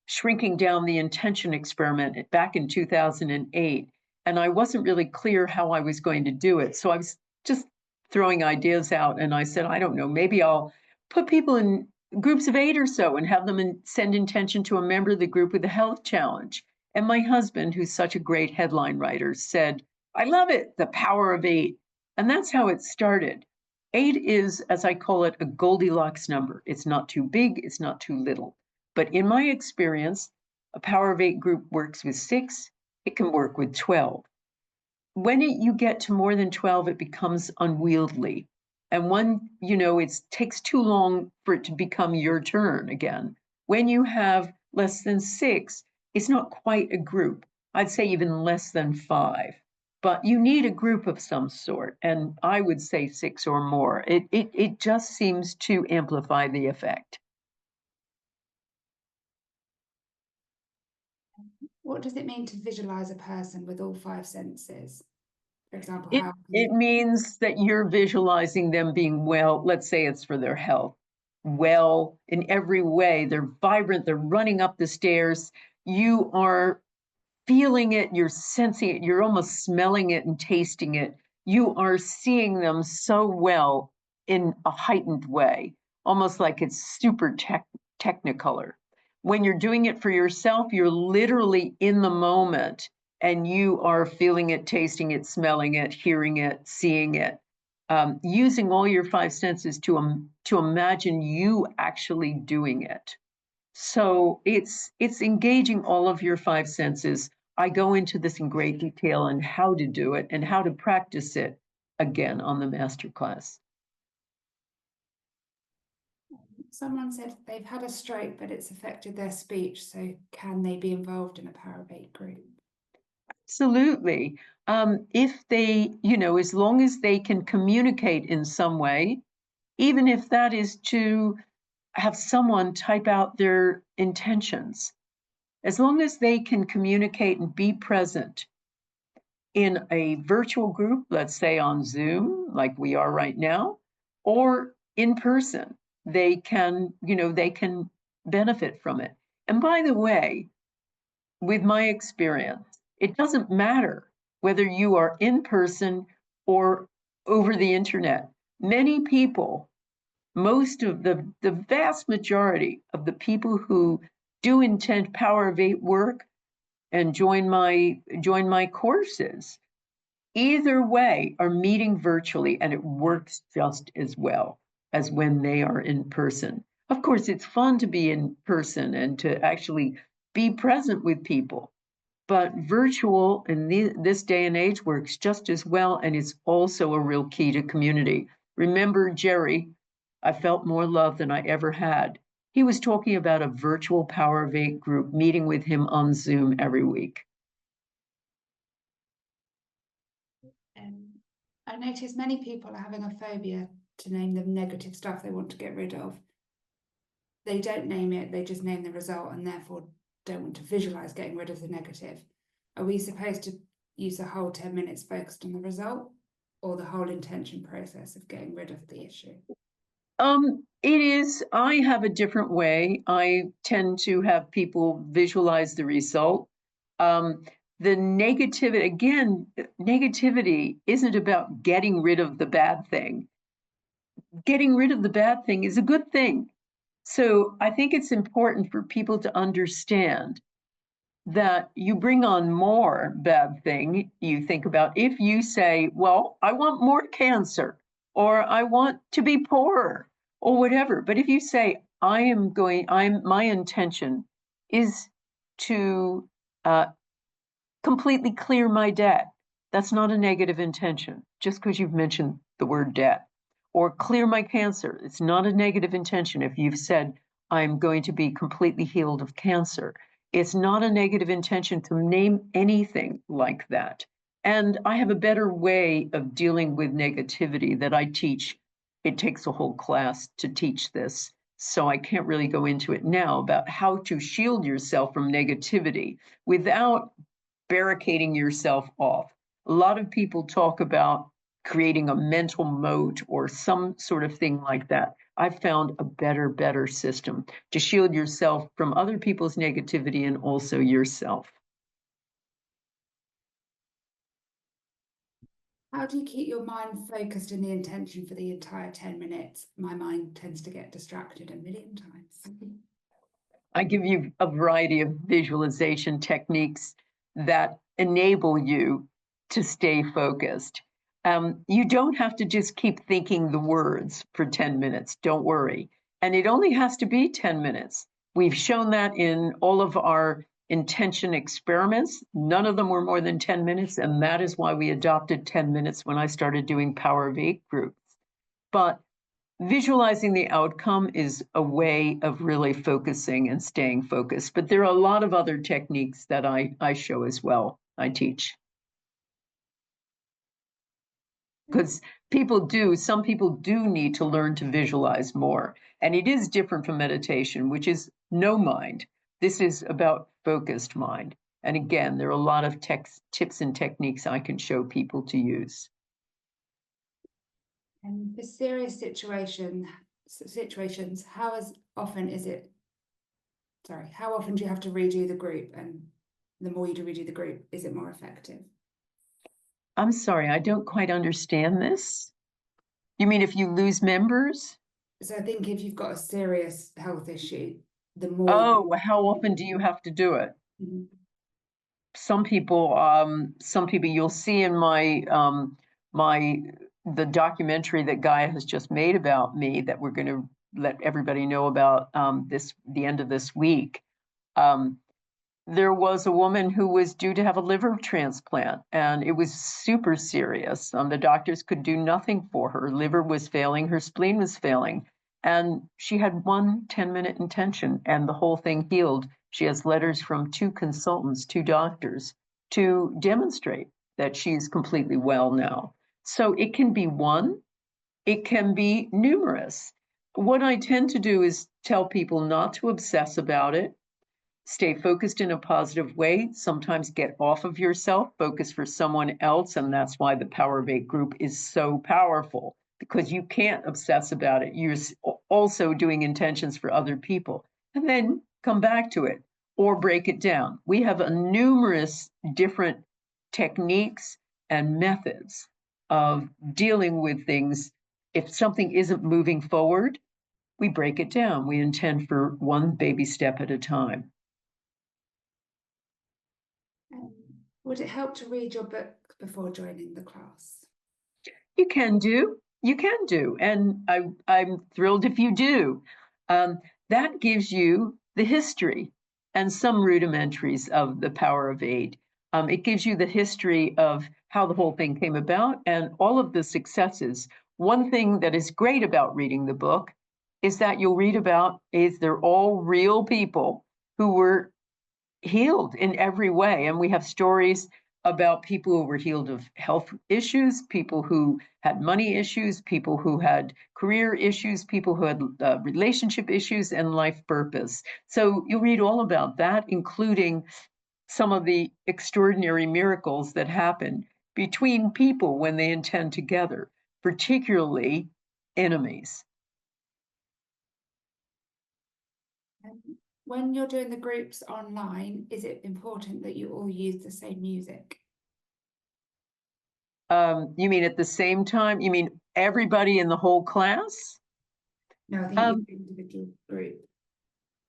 shrinking down the intention experiment back in 2008. And I wasn't really clear how I was going to do it. So I was just throwing ideas out. And I said, I don't know, maybe I'll put people in groups of 8 or so and have them send intention to a member of the group with a health challenge. And my husband, who's such a great headline writer, said, I love it, the power of 8. And that's how it started. 8 is, as I call it, a Goldilocks number. It's not too big, it's not too little. But in my experience, a power of 8 group works with 6, it can work with 12. When you get to more than 12, it becomes unwieldy. And it takes too long for it to become your turn again. When you have less than 6, it's not quite a group. I'd say even less than 5. But you need a group of some sort, and I would say 6 or more. It just seems to amplify the effect. What does it mean to visualize a person with all 5 senses? For example, It means that you're visualizing them being well, let's say it's for their health, well in every way. They're vibrant, they're running up the stairs. You are feeling it, you're sensing it, you're almost smelling it and tasting it. You are seeing them so well in a heightened way, almost like it's super technicolor. When you're doing it for yourself, you're literally in the moment and you are feeling it, tasting it, smelling it, hearing it, seeing it, using all your 5 senses to imagine you actually doing it. So it's engaging all of your 5 senses. I go into this in great detail on how to do it and how to practice it again on the masterclass. Someone said they've had a stroke, but it's affected their speech. So can they be involved in a Power of 8 group? Absolutely. If they, as long as they can communicate in some way, even if that is to have someone type out their intentions, as long as they can communicate and be present, in a virtual group, let's say on Zoom, like we are right now, or in person. They can, they can benefit from it. And by the way, with my experience, it doesn't matter whether you are in person or over the internet. Many people, most of the vast majority of the people who do intent Power of Eight work and join my courses, either way are meeting virtually, and it works just as well as when they are in person. Of course, it's fun to be in person and to actually be present with people, but virtual in this day and age works just as well, and it's also a real key to community. Remember Jerry, I felt more love than I ever had. He was talking about a virtual Power of Eight group meeting with him on Zoom every week. I notice many people are having a phobia to name the negative stuff they want to get rid of. They don't name it, they just name the result, and therefore don't want to visualize getting rid of the negative. Are we supposed to use the whole 10 minutes focused on the result, or the whole intention process of getting rid of the issue? It is, I have a different way. I tend to have people visualize the result. The negativity, again, negativity isn't about getting rid of the bad thing. Getting rid of the bad thing is a good thing. So I think it's important for people to understand that you bring on more bad thing. You think about, if you say, well, I want more cancer, or I want to be poorer, or whatever. But if you say, my intention is to completely clear my debt, that's not a negative intention, just because you've mentioned the word debt. Or clear my cancer, it's not a negative intention if you've said, I'm going to be completely healed of cancer. It's not a negative intention to name anything like that. And I have a better way of dealing with negativity that I teach. It takes a whole class to teach this, so I can't really go into it now, about how to shield yourself from negativity without barricading yourself off. A lot of people talk about creating a mental moat or some sort of thing like that. I've found a better system to shield yourself from other people's negativity and also yourself. How do you keep your mind focused in the intention for the entire 10 minutes? My mind tends to get distracted a million times. I give you a variety of visualization techniques that enable you to stay focused. You don't have to just keep thinking the words for 10 minutes, don't worry. And it only has to be 10 minutes. We've shown that in all of our intention experiments. None of them were more than 10 minutes, and that is why we adopted 10 minutes when I started doing Power of Eight groups. But visualizing the outcome is a way of really focusing and staying focused. But there are a lot of other techniques that I show as well, I teach. Because some people do need to learn to visualize more. And it is different from meditation, which is no mind. This is about focused mind. And again, there are a lot of tips and techniques I can show people to use. And for serious situations, how often do you have to redo the group? And the more you do redo the group, is it more effective? I'm sorry, I don't quite understand this. You mean if you lose members? So I think if you've got a serious health issue, the more. Oh, how often do you have to do it? Mhm. Some people you'll see in the documentary that Gaia has just made about me, that we're going to let everybody know about the end of this week. There was a woman who was due to have a liver transplant, and it was super serious. The doctors could do nothing for her. Her liver was failing, her spleen was failing, and she had one 10-minute intention, and the whole thing healed. She has letters from 2 consultants, 2 doctors, to demonstrate that she's completely well now. So it can be one, it can be numerous. What I tend to do is tell people not to obsess about it. stay focused in a positive way, sometimes get off of yourself, focus for someone else. And that's why the Power of Eight group is so powerful, because you can't obsess about it. You're also doing intentions for other people, and then come back to it or break it down. We have a numerous different techniques and methods of dealing with things. If something isn't moving forward, we break it down. We intend for one baby step at a time. Would it help to read your book before joining the class? You can do. You can do. And I'm thrilled if you do. That gives you the history and some rudimentaries of the Power of Eight. It gives you the history of how the whole thing came about and all of the successes. One thing that is great about reading the book is that you'll read about is they're all real people who were healed in every way. And we have stories about people who were healed of health issues, people who had money issues, people who had career issues, people who had relationship issues and life purpose. So you'll read all about that, including some of the extraordinary miracles that happen between people when they intend together, particularly enemies. When you're doing the groups online, is it important that you all use the same music? You mean at the same time? You mean everybody in the whole class? No, I think you individual group.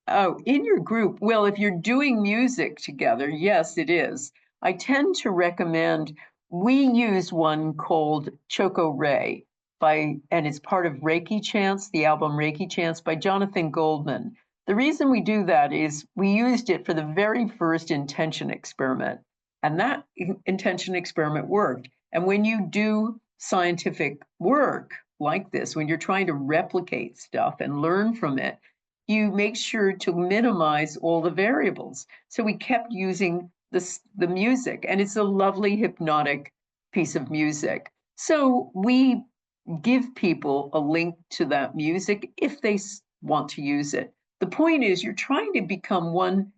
Oh, in your group. Well, if you're doing music together, yes, it is. I tend to recommend we use one called Choco Ray and it's part of Reiki Chants, the album Reiki Chants by Jonathan Goldman. The reason we do that is we used it for the very first intention experiment, and that intention experiment worked. And when you do scientific work like this, when you're trying to replicate stuff and learn from it, you make sure to minimize all the variables. So we kept using the music, and it's a lovely hypnotic piece of music. So we give people a link to that music if they want to use it. The point is, you're trying to become one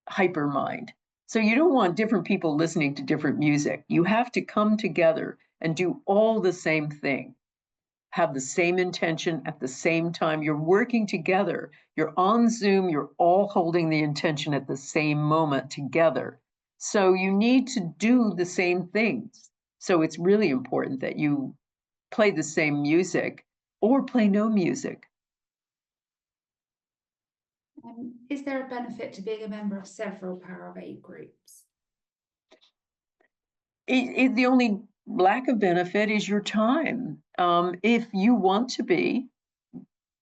hypermind. So you don't want different people listening to different music. You have to come together and do all the same thing, have the same intention at the same time. You're working together. You're on Zoom. You're all holding the intention at the same moment together. So you need to do the same things. So it's really important that you play the same music or play no music. Is there a benefit to being a member of several Power of Eight groups? The only lack of benefit is your time. If you want to be,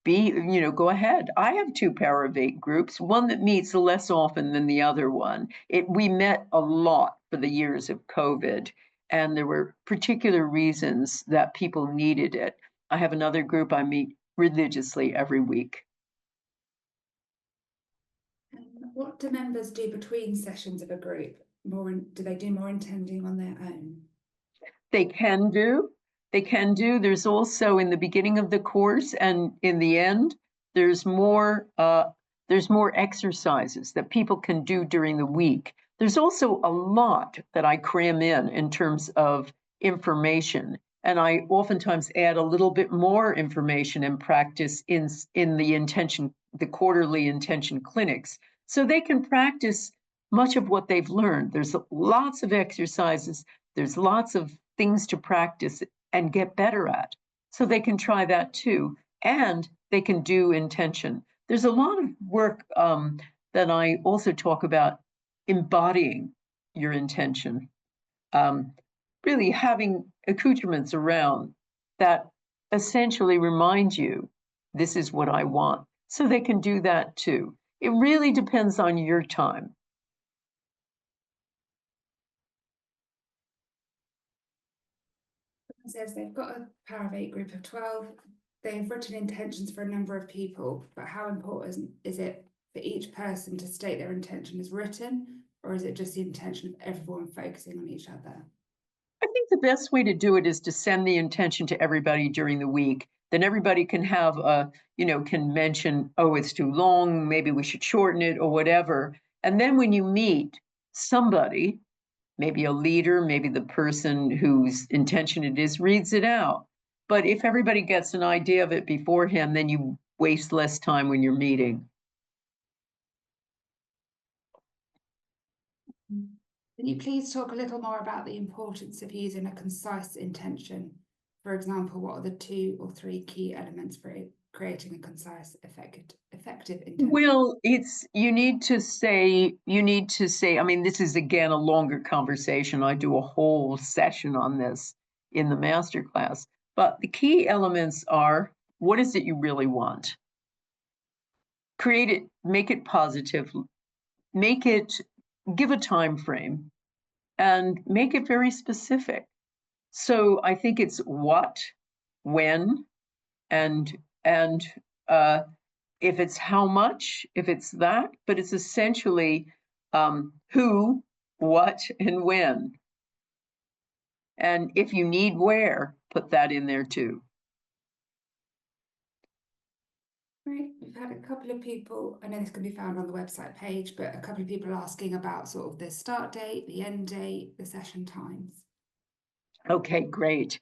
go ahead. I have two Power of Eight groups, one that meets less often than the other one. We met a lot for the years of COVID, and there were particular reasons that people needed it. I have another group I meet religiously every week. What do members do between sessions of a group? Do they do more intending on their own? They can do. They can do. There's also in the beginning of the course and in the end, there's more exercises that people can do during the week. There's also a lot that I cram in terms of information. And I oftentimes add a little bit more information and practice in the quarterly intention clinics. So they can practice much of what they've learned. There's lots of exercises. There's lots of things to practice and get better at. So they can try that too. And they can do intention. There's a lot of work that I also talk about embodying your intention. Really having accoutrements around that essentially remind you, this is what I want. So they can do that too. It really depends on your time. Says they've got a Power of Eight group of 12. They've written intentions for a number of people, but how important is it for each person to state their intention as written, or is it just the intention of everyone focusing on each other? I think the best way to do it is to send the intention to everybody during the week. Then everybody can have can mention, oh, it's too long, maybe we should shorten it or whatever. And then when you meet somebody, maybe a leader, maybe the person whose intention it is, reads it out. But if everybody gets an idea of it beforehand, then you waste less time when you're meeting. Can you please talk a little more about the importance of using a concise intention? For example, what are the 2 or 3 key elements for creating a concise, effective intention? Well, you need to say, I mean, this is again a longer conversation. I do a whole session on this in the masterclass. But the key elements are, what is it you really want? Create it, make it positive, give a time frame, and make it very specific. So I think it's what, when, and if it's how much, if it's that, but it's essentially who, what, and when. And if you need where, put that in there too. Great. We've had a couple of people, I know this can be found on the website page, but a couple of people asking about sort of the start date, the end date, the session times. Okay, great.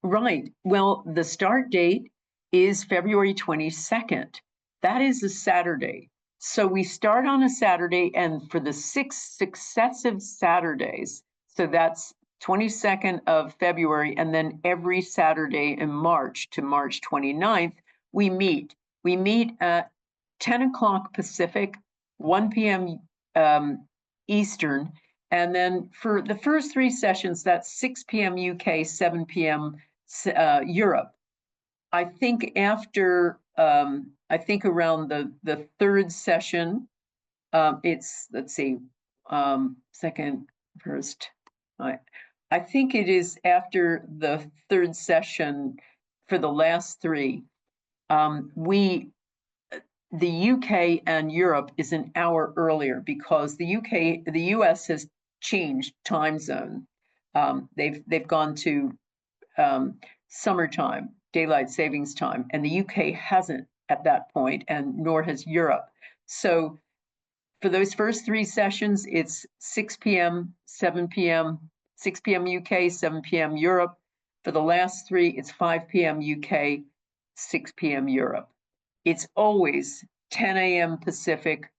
Right. Well, the start date is February 22nd. That is a Saturday. So we start on a Saturday, and for the 6 successive Saturdays, so that's 22nd of February, and then every Saturday in March to March 29th, we meet. We meet at 10 o'clock Pacific, 1 p.m. Eastern, and then for the first 3 sessions, that's 6 p.m. UK, 7 p.m. Europe. I think after, I think around the 3rd session, it's, let's see, second, first, I think it is after the 3rd session for the last 3, the UK and Europe is an hour earlier because the US has changed time zone. They've gone to summertime, daylight savings time, and the UK hasn't at that point, and nor has Europe. So for those first 3 sessions, it's 6 p.m., 7 p.m., 6 p.m. UK, 7 p.m. Europe. For the last 3, it's 5 p.m. UK, 6 p.m. Europe. It's always 10 a.m. Pacific,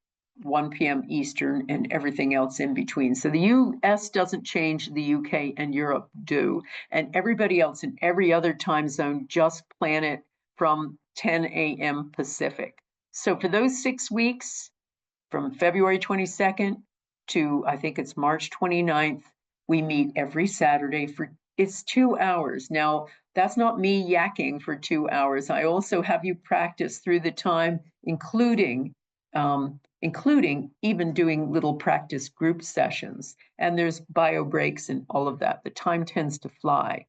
1 p.m. Eastern, and everything else in between. So the US doesn't change, the UK and Europe do. And everybody else in every other time zone just plan it from 10 a.m. Pacific. So for those 6 weeks, from February 22nd to I think it's March 29th, we meet every Saturday for it's 2 hours. Now, that's not me yakking for 2 hours. I also have you practice through the time, including even doing little practice group sessions. And there's bio breaks and all of that. The time tends to fly.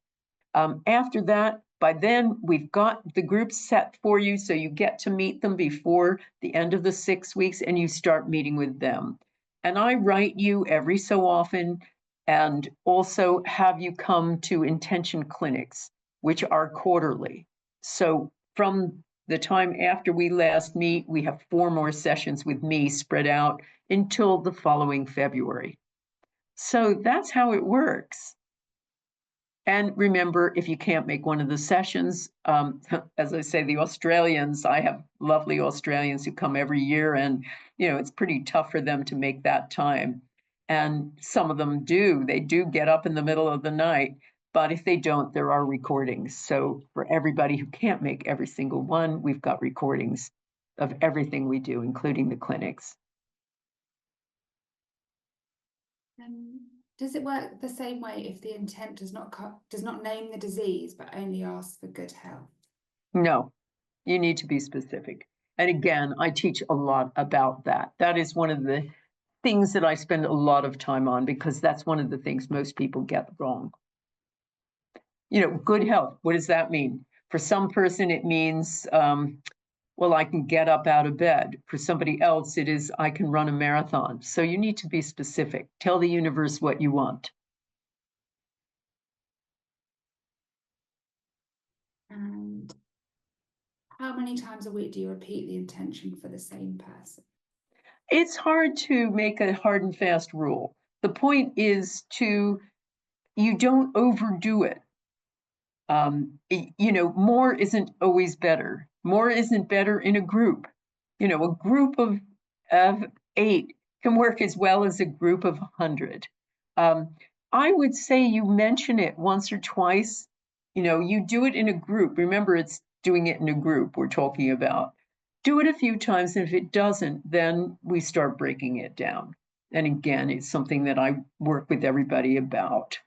After that, by then, we've got the group set for you, so you get to meet them before the end of the 6 weeks, and you start meeting with them. And I write you every so often and also have you come to intention clinics, which are quarterly. So from the time after we last meet, we have 4 more sessions with me spread out until the following February. So that's how it works. And remember, if you can't make one of the sessions, as I say, the Australians, I have lovely Australians who come every year, and it's pretty tough for them to make that time. And some of them they do get up in the middle of the night, but if they don't, there are recordings. So for everybody who can't make every single one, we've got recordings of everything we do, including the clinics. Does it work the same way if the intent does not name the disease, but only asks for good health? No, you need to be specific. And again, I teach a lot about that. That is one of the things that I spend a lot of time on, because that's one of the things most people get wrong. Good health, what does that mean? For some person, it means, well, I can get up out of bed. For somebody else, it is, I can run a marathon. So you need to be specific. Tell the universe what you want. And how many times a week do you repeat the intention for the same person? It's hard to make a hard and fast rule. The point is you don't overdo it. More isn't always better. More isn't better in a group. A group of 8 can work as well as a group of 100. I would say you mention it once or twice. You do it in a group. Remember, it's doing it in a group we're talking about. Do it a few times, and if it doesn't, then we start breaking it down. And again, it's something that I work with everybody about.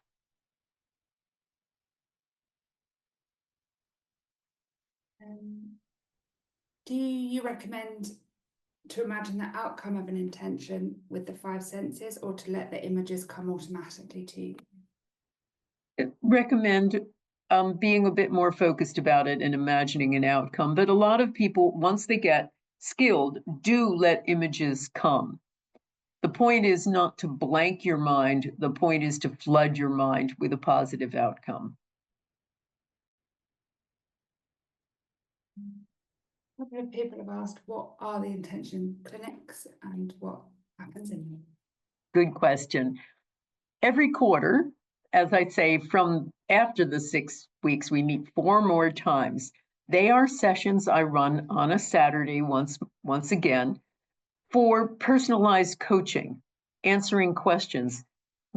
Do you recommend to imagine the outcome of an intention with the 5 senses, or to let the images come automatically to you? Recommend being a bit more focused about it and imagining an outcome. But a lot of people, once they get skilled, do let images come. The point is not to blank your mind. The point is to flood your mind with a positive outcome. A couple of people have asked, what are the intention clinics and what happens in them? Good question. Every quarter, as I say, from after the 6 weeks, we meet 4 more times. They are sessions I run on a Saturday once again for personalized coaching, answering questions,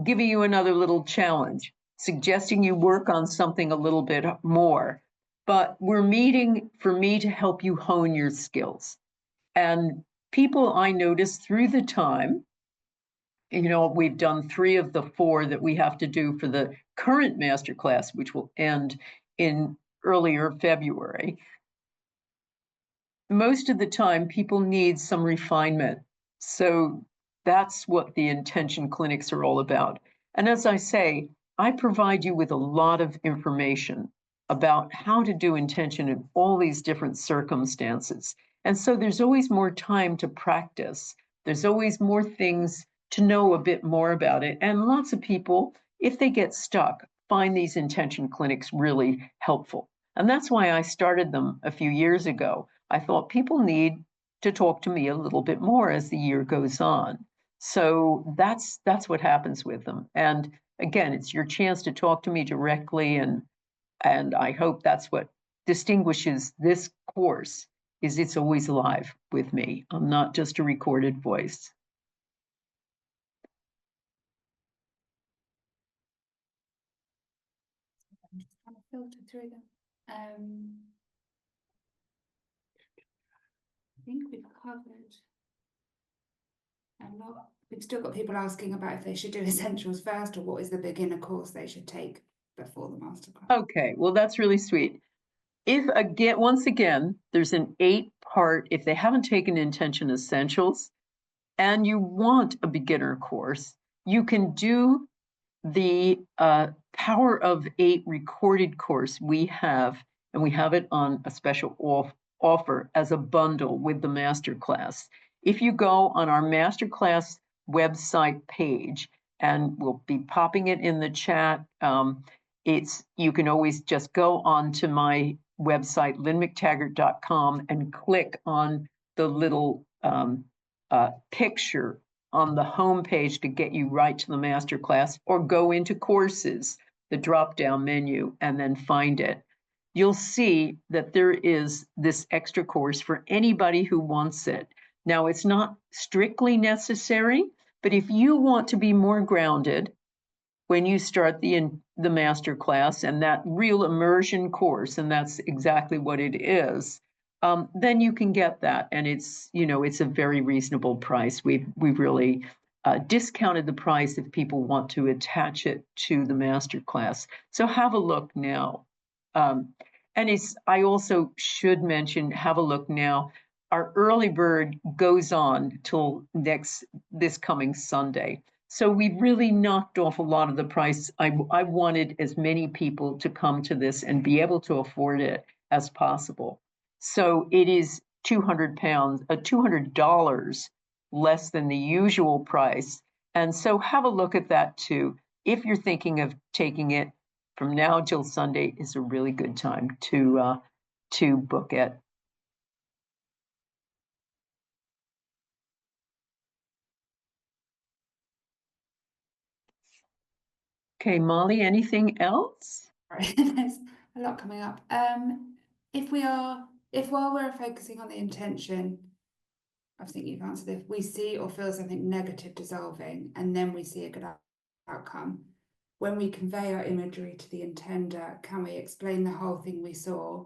giving you another little challenge, suggesting you work on something a little bit more. But we're meeting for me to help you hone your skills. And people I notice through the time, we've done 3 of the 4 that we have to do for the current masterclass, which will end in earlier February. Most of the time, people need some refinement. So that's what the intention clinics are all about. And as I say, I provide you with a lot of information about how to do intention in all these different circumstances. And so there's always more time to practice. There's always more things to know a bit more about it. And lots of people, if they get stuck, find these intention clinics really helpful. And that's why I started them a few years ago. I thought people need to talk to me a little bit more as the year goes on. So that's what happens with them. And again, it's your chance to talk to me directly, and I hope that's what distinguishes this course, is it's always live with me. I'm not just a recorded voice. I'm just trying to filter through them. I think we've covered a lot. We've still got people asking about if they should do essentials first, or what is the beginner course they should take before the masterclass. Okay, well, that's really sweet. Once again, there's an 8-part, if they haven't taken Intention Essentials and you want a beginner course, you can do the Power of 8 recorded course we have, and we have it on a special offer as a bundle with the masterclass. If you go on our masterclass website page, and we'll be popping it in the chat, you can always just go onto my website, lynnmctaggart.com, and click on the little picture on the home page to get you right to the masterclass, or go into courses, the drop-down menu, and then find it. You'll see that there is this extra course for anybody who wants it. Now, it's not strictly necessary, but if you want to be more grounded when you start the masterclass and that real immersion course, and that's exactly what it is, then you can get that, and it's a very reasonable price. We've really discounted the price if people want to attach it to the masterclass. So have a look now. And I also should mention, have a look now. Our early bird goes on till this coming Sunday. So we've really knocked off a lot of the price. I wanted as many people to come to this and be able to afford it as possible. So it is $200 less than the usual price. And so have a look at that too. If you're thinking of taking it, from now till Sunday is a really good time to book it. Okay, Molly, anything else? Right, there's a lot coming up. If while we're focusing on the intention, I think you've answered, if we see or feel something negative dissolving and then we see a good outcome, when we convey our imagery to the intender, can we explain the whole thing we saw,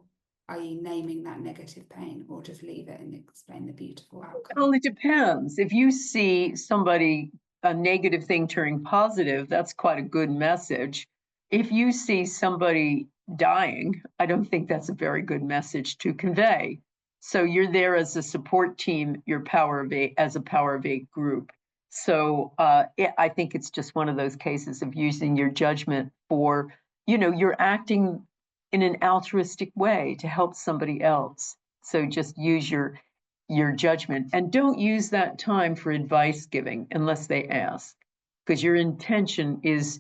i.e. naming that negative pain, or just leave it and explain the beautiful outcome? Well, it depends. If you see a negative thing turning positive, that's quite a good message. If you see somebody dying, I don't think that's a very good message to convey. So you're there as a support team, your as a power of eight group. So I think it's just one of those cases of using your judgment for, you're acting in an altruistic way to help somebody else. So just use your judgment, and don't use that time for advice giving unless they ask, because your intention is,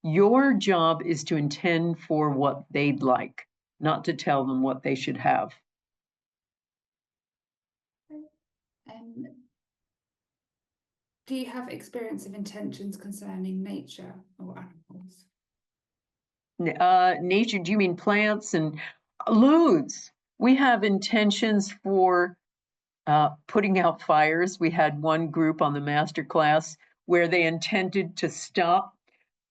your job is to intend for what they'd like, not to tell them what they should have. Do you have experience of intentions concerning nature or animals? Nature, do you mean plants? And loads. We have intentions for putting out fires. We had one group on the master class where they intended to stop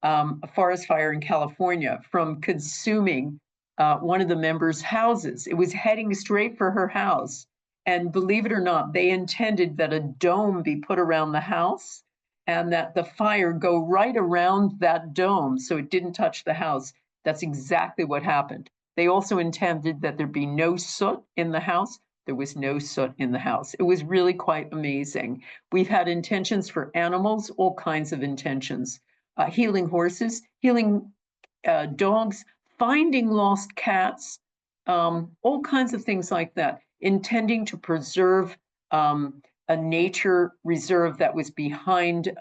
a forest fire in California from consuming one of the members' houses. It was heading straight for her house. And believe it or not, they intended that a dome be put around the house and that the fire go right around that dome so it didn't touch the house. That's exactly what happened. They also intended that there be no soot in the house. There was no soot in the house. It was really quite amazing. We've had intentions for animals, all kinds of intentions. Healing horses, healing dogs, finding lost cats, all kinds of things like that, intending to preserve a nature reserve that was behind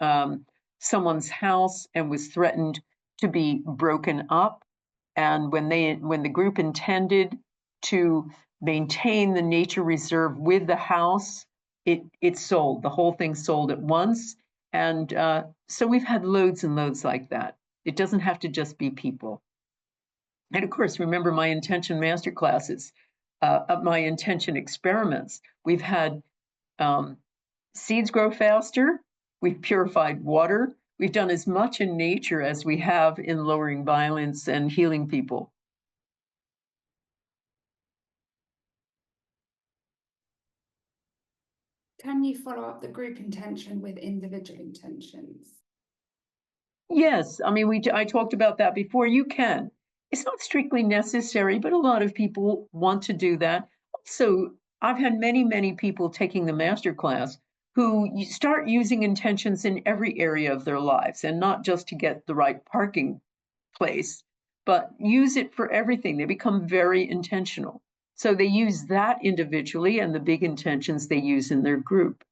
someone's house and was threatened to be broken up. And when the group intended to maintain the nature reserve with the house, it sold. The whole thing sold at once. And so we've had loads and loads like that. It doesn't have to just be people. And of course, remember my intention master classes, my intention experiments. We've had seeds grow faster. We've purified water. We've done as much in nature as we have in lowering violence and healing people. Can you follow up the group intention with individual intentions? Yes, I mean, I talked about that before. You can. It's not strictly necessary, but a lot of people want to do that. Also, I've had many, many people taking the master class who start using intentions in every area of their lives, and not just to get the right parking place, but use it for everything. They become very intentional. So they use that individually, and the big intentions they use in their group.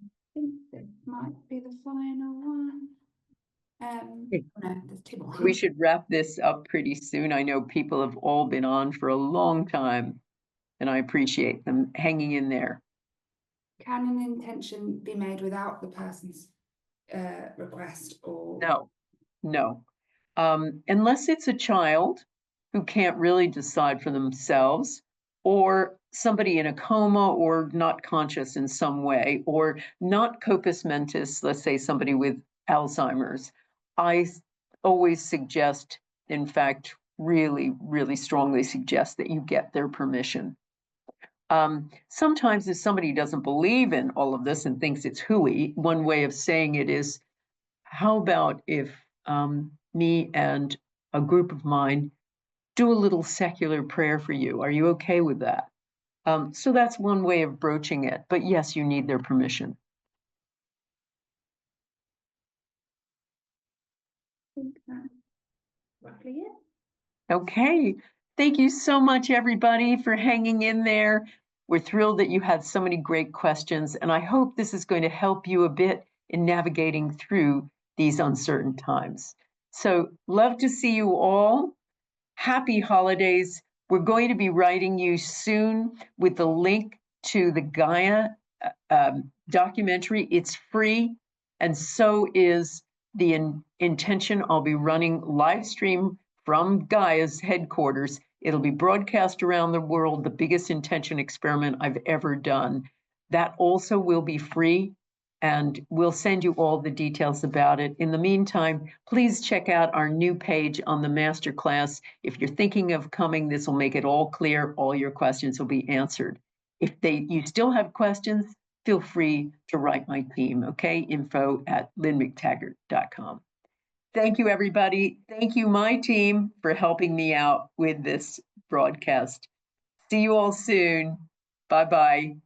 I think this might be the final one. No, there's two more. We should wrap this up pretty soon. I know people have all been on for a long time, and I appreciate them hanging in there. Can an intention be made without the person's request or? No. Unless it's a child who can't really decide for themselves, or somebody in a coma or not conscious in some way, or not corpus mentis, let's say somebody with Alzheimer's, I always suggest, in fact, really, really strongly suggest that you get their permission. Sometimes if somebody doesn't believe in all of this and thinks it's hooey, one way of saying it is, how about if me and a group of mine do a little secular prayer for you? Are you okay with that? So that's one way of broaching it. But yes, you need their permission. I think that's roughly it. Okay. Thank you so much, everybody, for hanging in there. We're thrilled that you had so many great questions, and I hope this is going to help you a bit in navigating through these uncertain times. So, love to see you all. Happy holidays. We're going to be writing you soon with the link to the Gaia documentary. It's free, and so is the intention. I'll be running live stream from Gaia's headquarters. It'll be broadcast around the world, the biggest intention experiment I've ever done. That also will be free, and we'll send you all the details about it. In the meantime, please check out our new page on the masterclass. If you're thinking of coming, this will make it all clear. All your questions will be answered. If you still have questions, feel free to write my team, okay? info@lynnmctaggart.com. Thank you, everybody. Thank you, my team, for helping me out with this broadcast. See you all soon. Bye-bye.